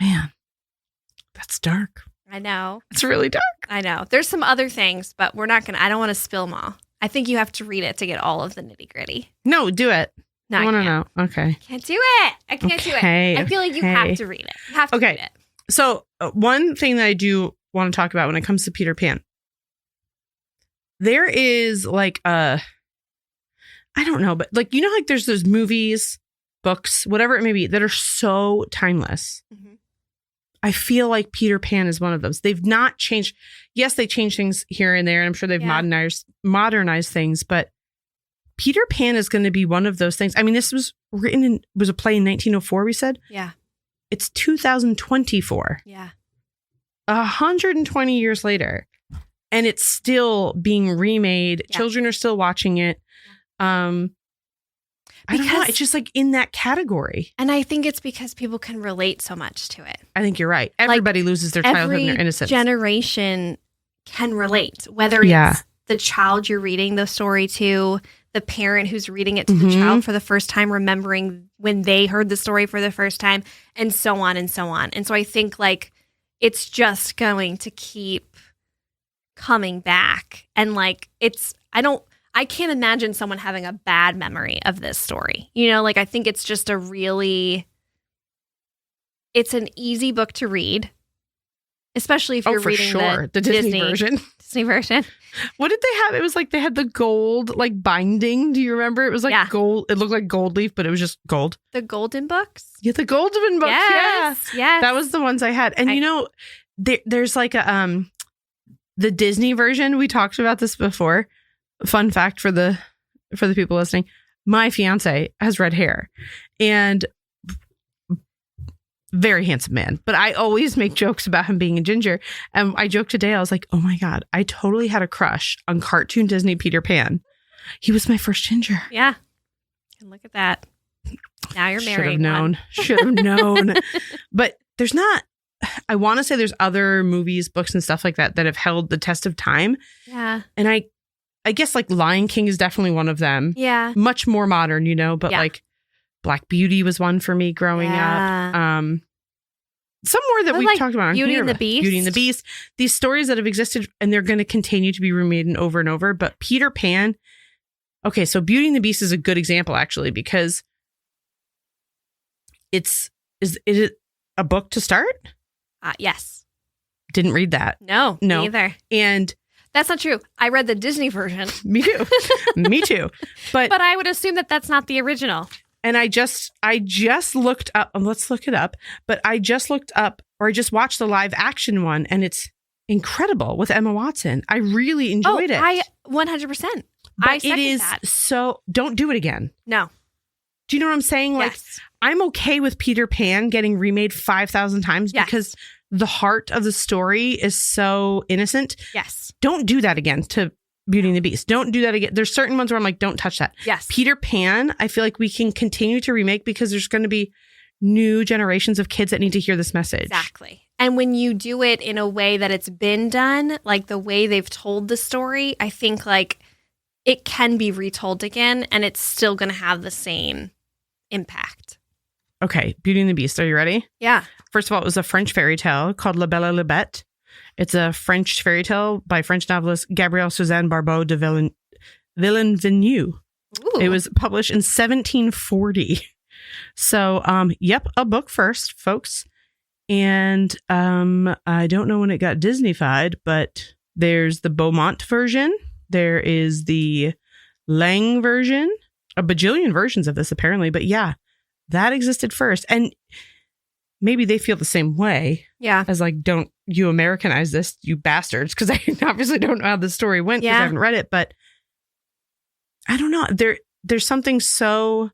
Man, that's dark. I know. It's really dark. I know. There's some other things, but I don't want to spill them all. I think you have to read it to get all of the nitty gritty. No, do it. No, I want to can't. know. Okay. Can't do it. I can't do it. I feel like you have to read it. You have to read it. So one thing that I do want to talk about when it comes to Peter Pan, there is like I don't know, but like, you know, like there's those movies, books, whatever it may be, that are so timeless. Mm-hmm. I feel like Peter Pan is one of those. They've not changed. Yes, they changed things here and there, and I'm sure they've modernized things, but Peter Pan is going to be one of those things. I mean, this was was a play in 1904, we said? Yeah. It's 2024. Yeah. 120 years later, and it's still being remade. Yeah. Children are still watching it. I don't know. It's just like in that category. And I think it's because people can relate so much to it. I think you're right. Everybody loses their childhood and their innocence. Every generation can relate, whether it's the child you're reading the story to, the parent who's reading it to the child for the first time, remembering when they heard the story for the first time, and so on and so on. And so I think like it's just going to keep coming back. And like I can't imagine someone having a bad memory of this story. You know, like I think it's just it's an easy book to read, especially if you're reading the Disney version. Disney version. What did they have? It was like they had the gold like binding. Do you remember? It was like gold. It looked like gold leaf, but it was just gold. The golden books? Yeah, the golden books. Yes. That was the ones I had. And you know, there's like a the Disney version. We talked about this before. Fun fact for the people listening. My fiance has red hair and very handsome man, but I always make jokes about him being a ginger. And I joked today, I was like, oh my God, I totally had a crush on cartoon Disney Peter Pan. He was my first ginger. Yeah. And look at that. Now you're married. Should have known. But there's not, I want to say there's other movies, books and stuff like that have held the test of time. Yeah. And I guess like Lion King is definitely one of them. Yeah. Much more modern, you know, but like Black Beauty was one for me growing up. Some more that we've talked about on Beauty here. and the Beast. Beauty and the Beast. These stories that have existed and they're going to continue to be remade and over. But Peter Pan. Okay, so Beauty and the Beast is a good example actually, because is it a book to start? Yes. Didn't read that. No, neither. And that's not true. I read the Disney version. Me too. Me too. But I would assume that that's not the original. And I just looked up, let's look it up, but I just watched the live action one and it's incredible with Emma Watson. I really enjoyed it. 100%. But it is so, don't do it again. No. Do you know what I'm saying? Like, I'm okay with Peter Pan getting remade 5,000 times because the heart of the story is so innocent. Yes. Don't do that again to Beauty and the Beast. Don't do that again. There's certain ones where I'm like, don't touch that. Yes. Peter Pan, I feel like we can continue to remake because there's going to be new generations of kids that need to hear this message. Exactly. And when you do it in a way that it's been done, like the way they've told the story, I think like it can be retold again and it's still going to have the same impact. Okay. Beauty and the Beast. Are you ready? Yeah. First of all, it was a French fairy tale called La Belle et la Bête. It's a French fairy tale by French novelist Gabrielle Suzanne Barbeau de Villeneuve. It was published in 1740. So, a book first, folks. And I don't know when it got Disneyfied, but there's the Beaumont version. There is the Lang version. A bajillion versions of this, apparently. But yeah, that existed first. And maybe they feel the same way. Yeah. As like, don't you Americanize this, you bastards. Because I obviously don't know how the story went because I haven't read it. But I don't know. There's something so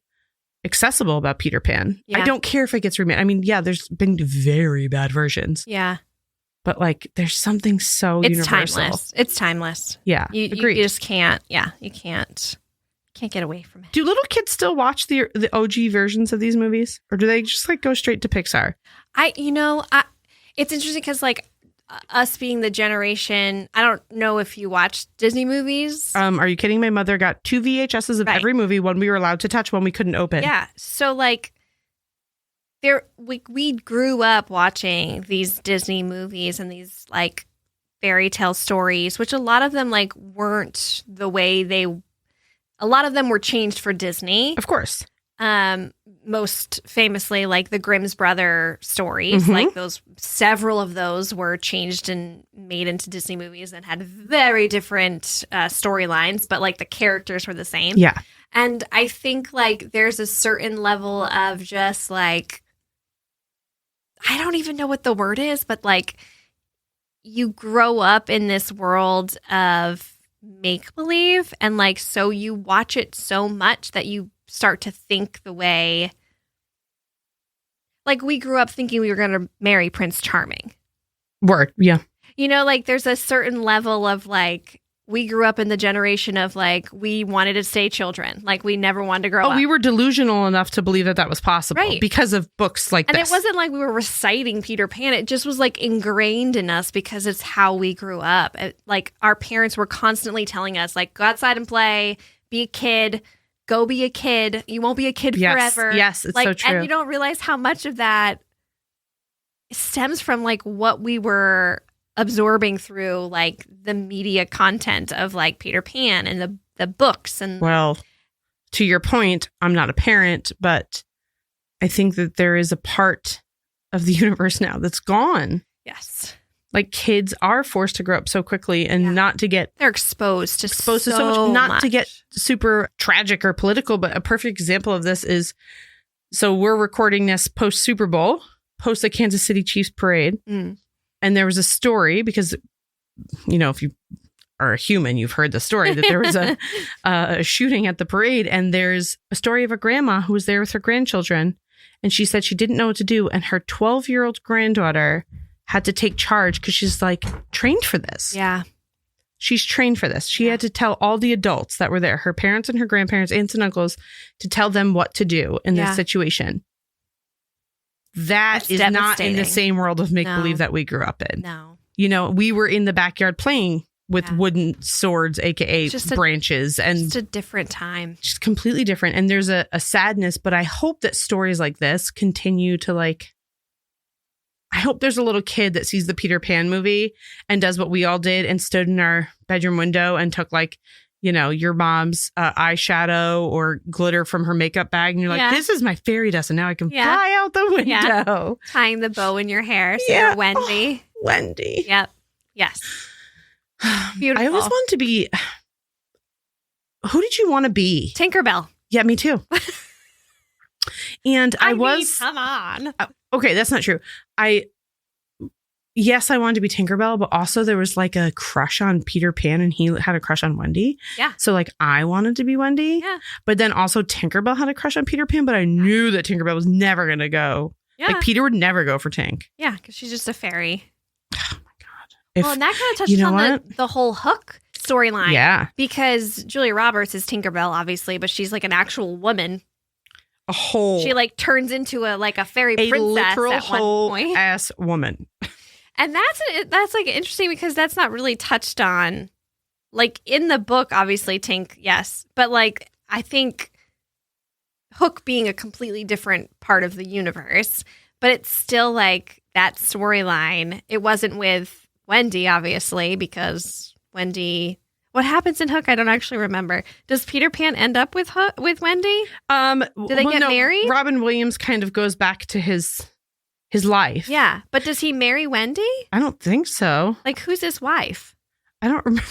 accessible about Peter Pan. Yeah. I don't care if it gets remade. I mean, there's been very bad versions. Yeah. But like, there's something so universal. Timeless. It's timeless. Yeah. You just can't. Yeah. You can't get away from it. Do little kids still watch the OG versions of these movies, or do they just like go straight to Pixar? It's interesting because like us being the generation, I don't know if you watch Disney movies. Are you kidding? My mother got 2 VHSs of every movie, one we were allowed to touch, one we couldn't open. Yeah. So like we grew up watching these Disney movies and these like fairy tale stories, which a lot of them like weren't the way a lot of them were changed for Disney. Of course. Most famously, like the Grimm's Brother stories, like several of those were changed and made into Disney movies and had very different storylines, but like the characters were the same. Yeah. And I think like there's a certain level of just like, I don't even know what the word is, but like you grow up in this world of make-believe and like so you watch it so much that you start to think the way like we grew up thinking we were going to marry Prince Charming. Word. Yeah. You know, like there's a certain level of like we grew up in the generation of like we wanted to stay children. Like we never wanted to grow up. We were delusional enough to believe that was possible because of books like this. And it wasn't like we were reciting Peter Pan. It just was like ingrained in us because it's how we grew up. Like our parents were constantly telling us like go outside and play, be a kid, go be a kid. You won't be a kid forever. Yes, it's like, so true. And you don't realize how much of that stems from like what we were absorbing through like the media content of like Peter Pan and the books. And well, to your point, I'm not a parent, but I think that there is a part of the universe now that's gone. Yes. Like kids are forced to grow up so quickly and not to get they're exposed to so much, not much. To get super tragic or political. But a perfect example of this is, so we're recording this post Super Bowl, post the Kansas City Chiefs parade. And there was a story because, you know, if you are a human, you've heard the story that there was a shooting at the parade. And there's a story of a grandma who was there with her grandchildren. And she said she didn't know what to do. And her 12-year-old granddaughter had to take charge because she's like trained for this. Yeah. She's trained for this. She had to tell all the adults that were there, her parents and her grandparents, aunts and uncles, to tell them what to do in this situation. That's is not in the same world of make-believe that we grew up in. No. You know, we were in the backyard playing with wooden swords, aka branches. And just a different time. Just completely different. And there's a sadness, but I hope that stories like this continue to like, I hope there's a little kid that sees the Peter Pan movie and does what we all did and stood in our bedroom window and took like, you know, your mom's eyeshadow or glitter from her makeup bag. And you're like, this is my fairy dust. And now I can fly out the window. Yeah. Tying the bow in your hair. So you're Wendy. Oh, Wendy. Yep. Yes. Beautiful. I always wanted to be. Who did you want to be? Tinkerbell. Yeah, me too. And I was. Mean, come on. Okay, that's not true. Yes, I wanted to be Tinkerbell, but also there was like a crush on Peter Pan and he had a crush on Wendy. Yeah. So like I wanted to be Wendy. Yeah. But then also Tinkerbell had a crush on Peter Pan, but I knew that Tinkerbell was never going to go. Yeah. Like Peter would never go for Tink. Yeah, because she's just a fairy. Oh my God. Well, and that kind of touches on the whole Hook storyline. Yeah. Because Julia Roberts is Tinkerbell, obviously, but she's like an actual woman. A whole. She like turns into a fairy princess literal at one whole point. Ass woman. And that's like interesting because that's not really touched on, like in the book. Obviously, Tink, yes, but like I think Hook being a completely different part of the universe, but it's still like that storyline. It wasn't with Wendy, obviously, because Wendy. What happens in Hook? I don't actually remember. Does Peter Pan end up with Wendy? Do they get married? Robin Williams kind of goes back to his life. Yeah, but does he marry Wendy? I don't think so. Like, who's his wife? I don't remember.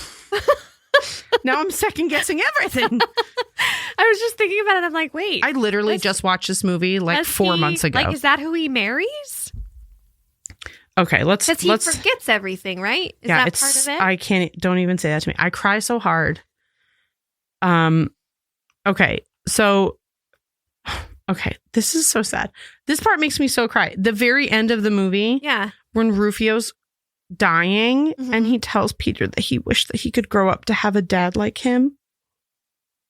Now I'm second guessing everything. I was just thinking about it. I'm like, wait. I literally just watched this movie like 4 months ago. Like, is that who he marries? Okay, let's. Because he forgets everything, right? Is that part of it? I can't. Don't even say that to me. I cry so hard. Okay, so. Okay, this is so sad. This part makes me so cry. The very end of the movie, when Rufio's dying and he tells Peter that he wished that he could grow up to have a dad like him.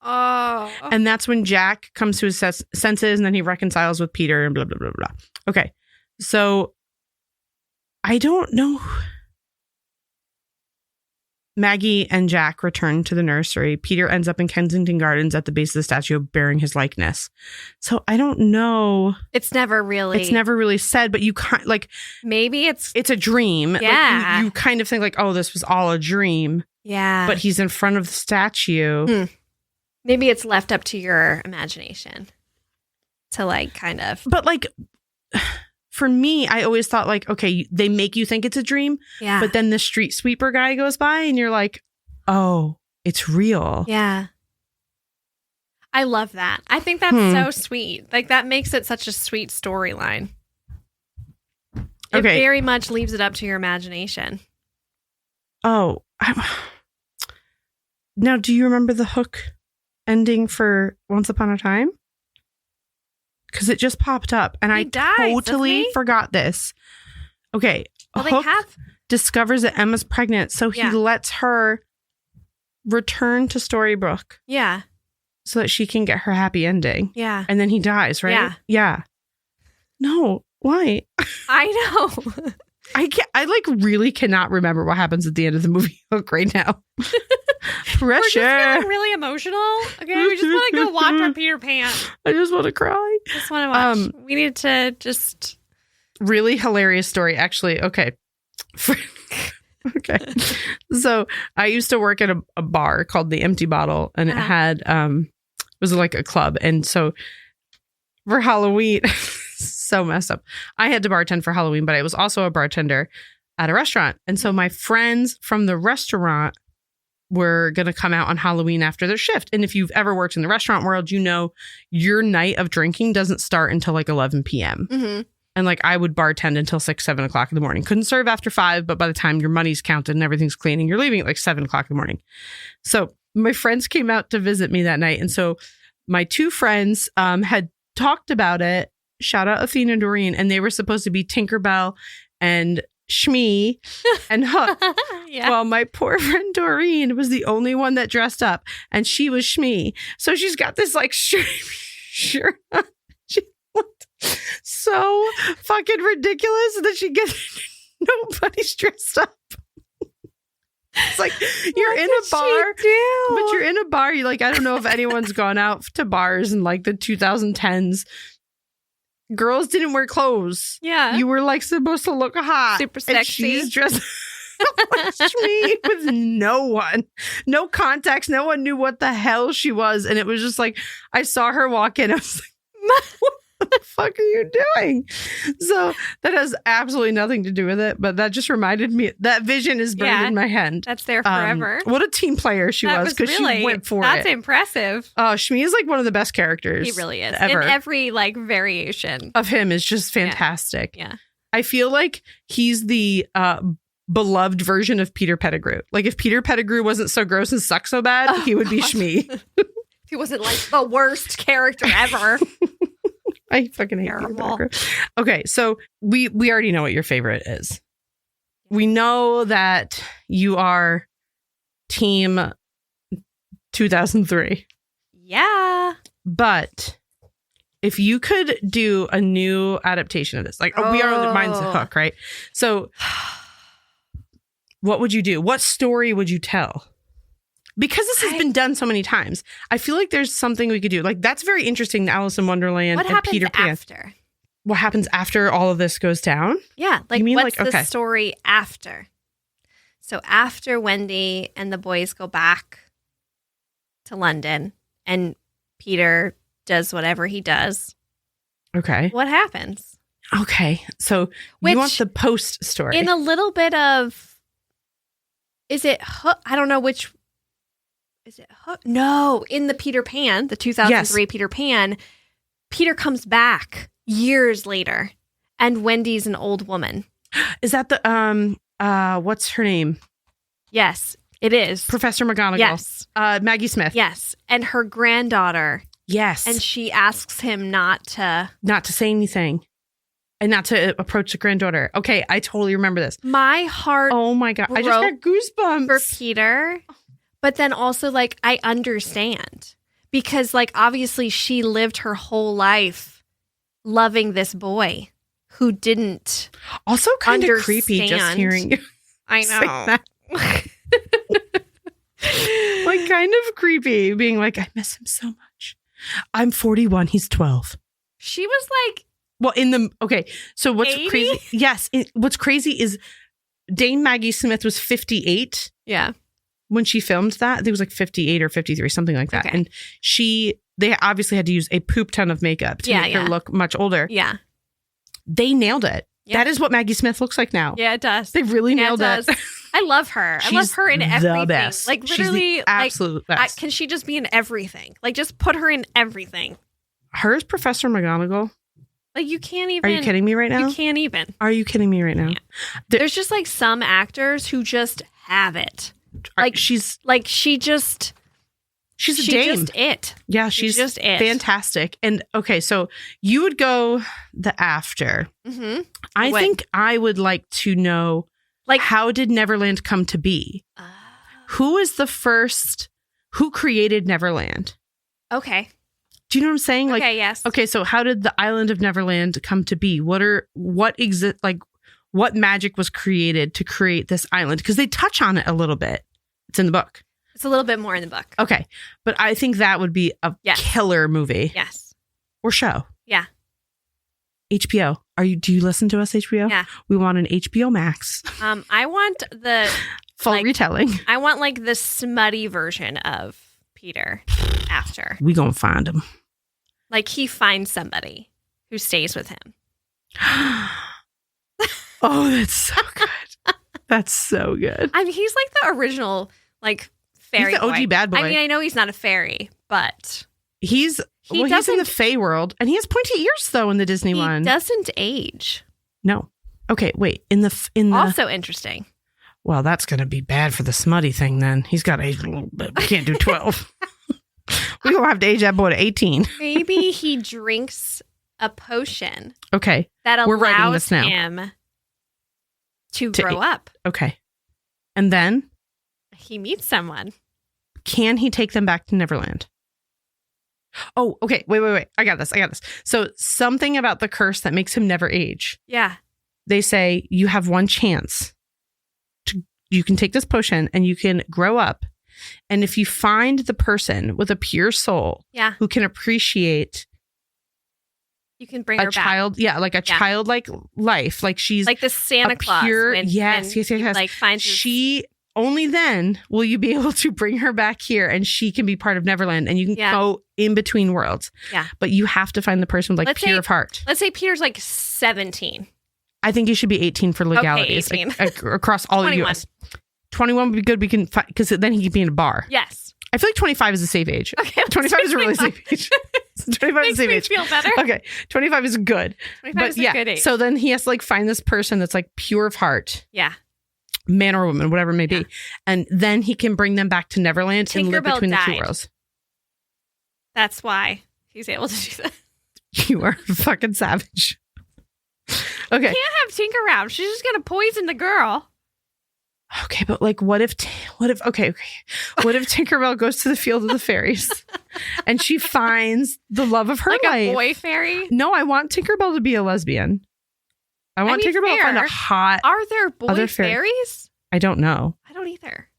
Oh. And that's when Jack comes to his senses and then he reconciles with Peter and blah, blah, blah, blah. Okay, so I don't know. Maggie and Jack return to the nursery. Peter ends up in Kensington Gardens at the base of the statue bearing his likeness. So I don't know. It's never really said, but you can't like maybe it's a dream. Yeah. Like, you kind of think like, oh, this was all a dream. Yeah. But he's in front of the statue. Maybe it's left up to your imagination to like kind of. But like for me, I always thought like, okay, they make you think it's a dream. Yeah. But then the street sweeper guy goes by and you're like, oh, it's real. Yeah. I love that. I think that's so sweet. Like that makes it such a sweet storyline. It very much leaves it up to your imagination. Oh. Now, do you remember the Hook ending for Once Upon a Time? Because it just popped up and I totally forgot this. Okay. Well, Hook discovers that Emma's pregnant, so he lets her return to Storybrooke. Yeah. So that she can get her happy ending. Yeah. And then he dies, right? Yeah. Yeah. No, why? I know. I like really cannot remember what happens at the end of the movie Hook right now. Pressure. We're just feeling really emotional. Okay, we just want to go watch our Peter Pan. I just want to cry. Just want to watch. We need to just really hilarious story. Actually, okay. Okay. So I used to work at a bar called the Empty Bottle, and it had it was like a club, and so for Halloween. So messed up. I had to bartend for Halloween, but I was also a bartender at a restaurant. And so my friends from the restaurant were going to come out on Halloween after their shift. And if you've ever worked in the restaurant world, you know your night of drinking doesn't start until like 11 p.m. Mm-hmm. And like I would bartend until 6, 7 o'clock in the morning. Couldn't serve after 5, but by the time your money's counted and everything's clean and you're leaving at like 7 o'clock in the morning. So my friends came out to visit me that night. And so my two friends had talked about it. Shout out Athena and Doreen, and they were supposed to be Tinkerbell and Shmee and Hook. Well, my poor friend Doreen was the only one that dressed up, and she was Shmee. So she's got this like shirt. She looked so fucking ridiculous that she gets nobody's dressed up. It's like you're in a bar, but you're in a bar. You like I don't know if anyone's gone out to bars in like the 2010s. Girls didn't wear clothes. Yeah. You were like supposed to look hot. Super sexy. And she's dressed like me with no contacts. No one knew what the hell she was. And it was just like, I saw her walk in. I was like, what the fuck are you doing? So that has absolutely nothing to do with it. But that just reminded me, that vision is burned in my head. That's there forever. What a team player she was because she went for it. That's impressive. Oh, Shmee is like one of the best characters. He really is. Ever. In every like variation of him is just fantastic. Yeah. I feel like he's the beloved version of Peter Pettigrew. Like if Peter Pettigrew wasn't so gross and sucked so bad, he would be Shmee. He wasn't like the worst character ever. I fucking hate Peter Pettigrew. Okay, so we already know what your favorite is. We know that you are team 2003. Yeah. But if you could do a new adaptation of this, like we are mine's the Hook, right? So what would you do? What story would you tell? Because this has been done so many times, I feel like there's something we could do. Like that's very interesting. The Alice in Wonderland and Peter Pan. After? What happens after all of this goes down? Yeah, like you mean what's the story after? So after Wendy and the boys go back to London and Peter does whatever he does. Okay. What happens? Okay. So you want the post story. In a little bit of, is it Hook? I don't know which. Is it Hook? No, in the Peter Pan, the 2003 Peter Pan, Peter comes back years later and Wendy's an old woman. Is that the, what's her name? Yes, it is. Professor McGonagall. Yes. Maggie Smith. Yes. And her granddaughter. Yes. And she asks him not to say anything and not to approach the granddaughter. Okay, I totally remember this. My heart. Oh my God. I just got goosebumps. For Peter. But then also, like, I understand because, like, obviously she lived her whole life loving this boy who didn't. Also kind of creepy just hearing you. I know. like kind of creepy, being like, I miss him so much. I'm 41. He's 12. She was like, Well, so what's 80? crazy? Yes. What's crazy is Dame Maggie Smith was 58 yeah. when she filmed that. It was like 58 or 53, something like that. Okay. And they obviously had to use a poop ton of makeup to make her look much older. Yeah. They nailed it. Yeah. That is what Maggie Smith looks like now. Yeah, it does. They really nailed it. I love her. I love her in the everything. best. Like She's literally, the absolute best. can she just be in everything? Like just put her in everything. Her is Professor McGonagall. Like you can't even. Are you kidding me right now? You can't even. Are you kidding me right now? Yeah. There's just like some actors who just have it. Like she's a She's a dame. Just it. Yeah, she's just it. Fantastic. And okay, so you would go the after. Mm-hmm. I think I would like to know, like, how did Neverland come to be? Who is the first? Who created Neverland? Okay. Do you know what I'm saying? Like, Okay. Yes. okay, so how did the island of Neverland come to be? What magic was created to create this island? Because they touch on it a little bit. It's in the book. It's a little bit more in the book. Okay. But I think that would be a killer movie. Yes. Or show. Yeah. HBO. Do you listen to us, HBO? Yeah. We want an HBO Max. I want the full retelling. I want like the smutty version of Peter after. We gonna find him. Like he finds somebody who stays with him. Oh, that's so good. That's so good. I mean, he's like the original like fairy. He's the OG boy. bad boy. I mean, I know he's not a fairy, but he's in the Fae world, and he has pointy ears though in the Disney one. He doesn't age. No. Okay, wait. In the also interesting. Well, that's going to be bad for the smutty thing. Then he's got to age a little bit. We can't do 12. We gonna have to age that boy to 18. Maybe he drinks a potion. Okay, that we're writing allows this now. him to grow up. Okay, and then he meets someone. Can he take them back to Neverland? Oh, okay. Wait. I got this. So something about the curse that makes him never age. Yeah. They say you have one chance. You can take this potion and you can grow up. And if you find the person with a pure soul, who can appreciate, you can bring her child, back. like a childlike life, like she's like the Santa Claus. Pure, when yes. Like finds only then will you be able to bring her back here, and she can be part of Neverland, and you can go in between worlds. Yeah, but you have to find the person with pure of heart. Let's say Peter's like 17. I think you should be 18 for legalities, okay, 18. Across all of the US. 21 would be good. We can because then he could be in a bar. Yes. I feel like 25 is a safe age. Okay. 25 is a really safe age. 25 is a safe age. Makes me feel better. Okay. 25 is good. 25 is a good age. So then he has to like find this person that's like pure of heart. Yeah. Man or woman, whatever it may be. And then he can bring them back to Neverland and live between the two worlds. That's why he's able to do that. You are a fucking savage. Okay. You can't have Tinker around. She's just going to poison the girl. Okay, but like, what if Tinkerbell goes to the field of the fairies and she finds the love of her life? Like a boy fairy? No, I want Tinkerbell to be a lesbian. I want Tinkerbell to find a hot. Are there boy fairies? I don't know. I don't either.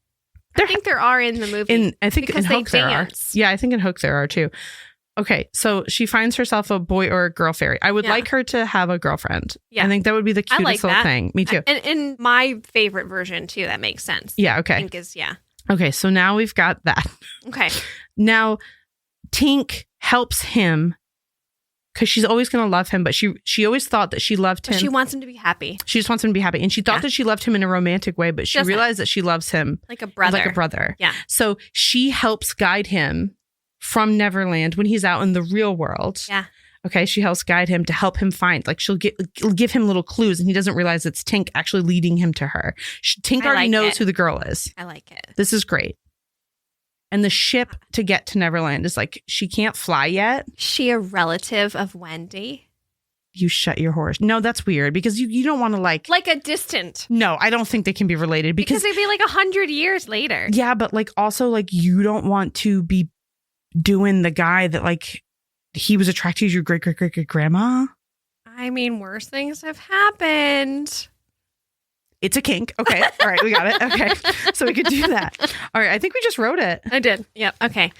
I think there are in the movie. I think in Hook there are. Yeah, I think in Hook there are too. Okay, so she finds herself a boy or a girl fairy. I would like her to have a girlfriend. Yeah. I think that would be the cutest little thing. Me too. And in my favorite version too, that makes sense. Yeah, okay. Tink is, Okay, so now we've got that. Okay. Now, Tink helps him because she's always going to love him, but she always thought that she loved him. But she wants him to be happy. She just wants him to be happy. And she thought that she loved him in a romantic way, but she realized that she loves him like a brother. Yeah. So she helps guide him from Neverland when he's out in the real world. Yeah. Okay. She helps guide him to help him find, like she'll give him little clues and he doesn't realize it's Tink actually leading him to her. Tink already knows who the girl is. I like it. This is great. And the ship to get to Neverland is like, she can't fly yet. She a relative of Wendy? You shut your horse. No, that's weird because you don't want to like a distant. No, I don't think they can be related because they'd be like 100 years later. Yeah, but like also like you don't want to be doing the guy that like he was attracted to your great grandma. I mean, worse things have happened. It's a kink. Okay. All right. We got it. Okay. So we could do that. All right. I think we just wrote it. I did. Yep. Okay.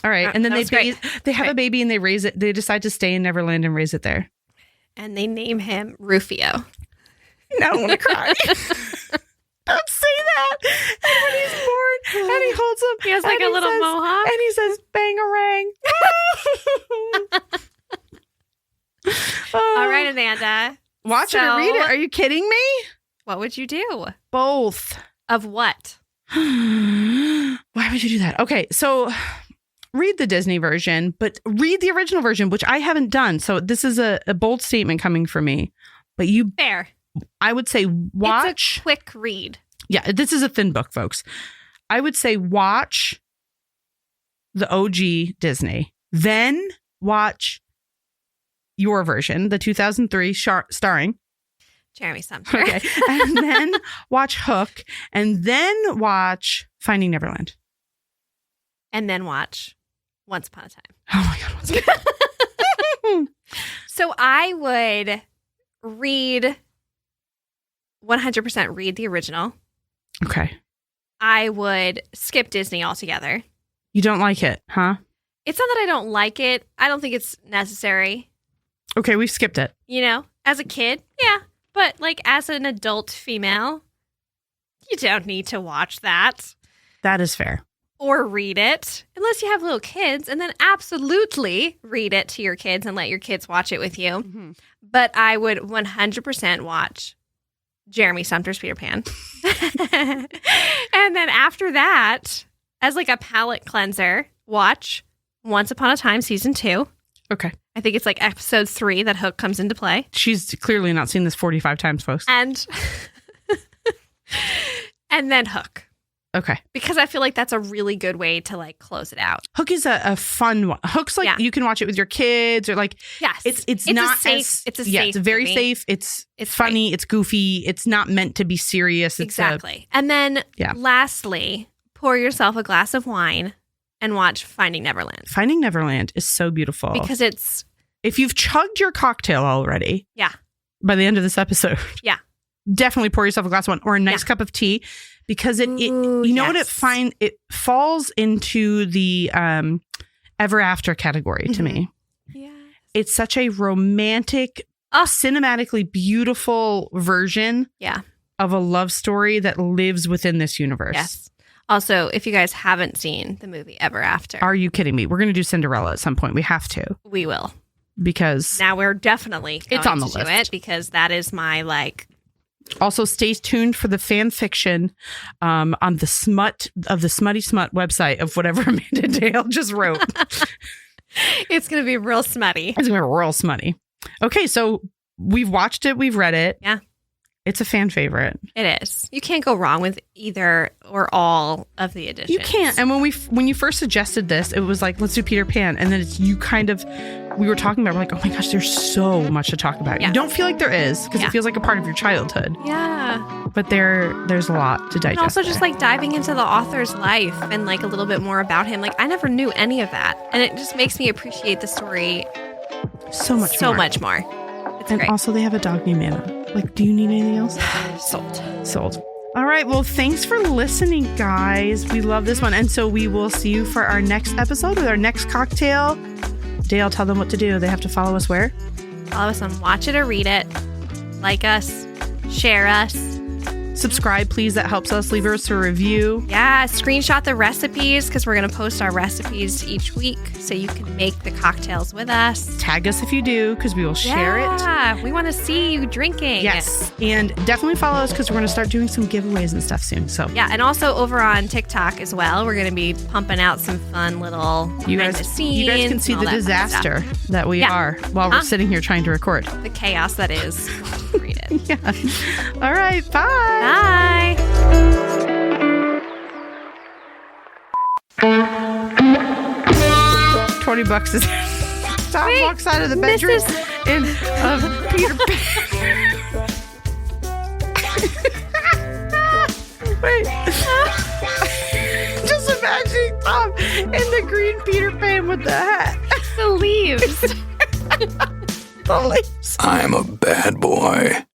All right. And then they have a baby and they raise it. They decide to stay in Neverland and raise it there. And they name him Rufio. Now I want to cry. Don't say that. And when he's born and he holds him. He has like a little mohawk. And he says, bang-a-rang. All right, Amanda. Watch it or read it. Are you kidding me? What would you do? Both. Of what? Why would you do that? Okay, so read the Disney version, but read the original version, which I haven't done. So this is a bold statement coming from me. But Fair. I would say watch. It's a quick read. Yeah, this is a thin book, folks. I would say watch the OG Disney. Then watch your version, the 2003 starring Jeremy Sumter. Okay. And then watch Hook. And then watch Finding Neverland. And then watch Once Upon a Time. Oh my God. Once Upon a Time. So I would read 100% read the original. Okay. I would skip Disney altogether. You don't like it, huh? It's not that I don't like it. I don't think it's necessary. Okay, we've skipped it. You know, as a kid, yeah. But like as an adult female, you don't need to watch that. That is fair. Or read it, unless you have little kids, and then absolutely read it to your kids and let your kids watch it with you. Mm-hmm. But I would 100% watch Jeremy Sumter's Peter Pan. And then after that, as like a palate cleanser, watch Once Upon a Time Season 2. Okay. I think it's like episode 3 that Hook comes into play. She's clearly not seen this 45 times, folks. And then Hook. Okay. Because I feel like that's a really good way to like close it out. Hook is a fun one. Hook's like you can watch it with your kids or like yes. It's not safe. It's a safe. It's very movie. safe. It's funny. Great. It's goofy. It's not meant to be serious. It's exactly. And then lastly, pour yourself a glass of wine and watch Finding Neverland. Finding Neverland is so beautiful. Because it's if you've chugged your cocktail already. Yeah. By the end of this episode. Yeah. Definitely pour yourself a glass of wine or a nice cup of tea. Because it you know what it falls into the ever after category to me. Yeah. It's such a romantic, cinematically beautiful version of a love story that lives within this universe. Yes. Also, if you guys haven't seen the movie Ever After. Are you kidding me? We're going to do Cinderella at some point. We have to. We will. Because now we're definitely going it's on the to list. Do it because that is my like. Also, stay tuned for the fan fiction on the Smutty Smut website of whatever Amanda Dayelle just wrote. It's going to be real smutty. It's going to be real smutty. Okay, so we've watched it. We've read it. Yeah. It's a fan favorite. It is. You can't go wrong with either or all of the editions. You can't. And when you first suggested this, it was like, let's do Peter Pan. And then we were talking about, we're like, oh my gosh, there's so much to talk about. You don't feel like there is because it feels like a part of your childhood. Yeah. But there's a lot to digest. And also just like diving into the author's life and like a little bit more about him. Like I never knew any of that. And it just makes me appreciate the story so much more. It's and great. Also they have a dog named Anna. Like, do you need anything else? Sold. All right. Well, thanks for listening, guys. We love this one. And so we will see you for our next episode with our next cocktail. Dayelle, tell them what to do. They have to follow us where? Follow us on Watch It or Read It. Like us. Share us. Subscribe, please. That helps us. Leave us a review. Yeah. Screenshot the recipes because we're going to post our recipes each week so you can make the cocktails with us. Tag us if you do because we will share it. Yeah. We want to see you drinking. Yes. And definitely follow us because we're going to start doing some giveaways and stuff soon. So yeah. And also over on TikTok as well. We're going to be pumping out some fun little behind the scenes. You guys can see the disaster that we are while we're sitting here trying to record. The chaos that is. Read it. Yeah. All right. Bye. Bye. $20 is Tom walks out of the bedroom in Peter Pan. Wait. Just imagining Tom in the green Peter Pan with the hat. The leaves. The leaves. I'm a bad boy.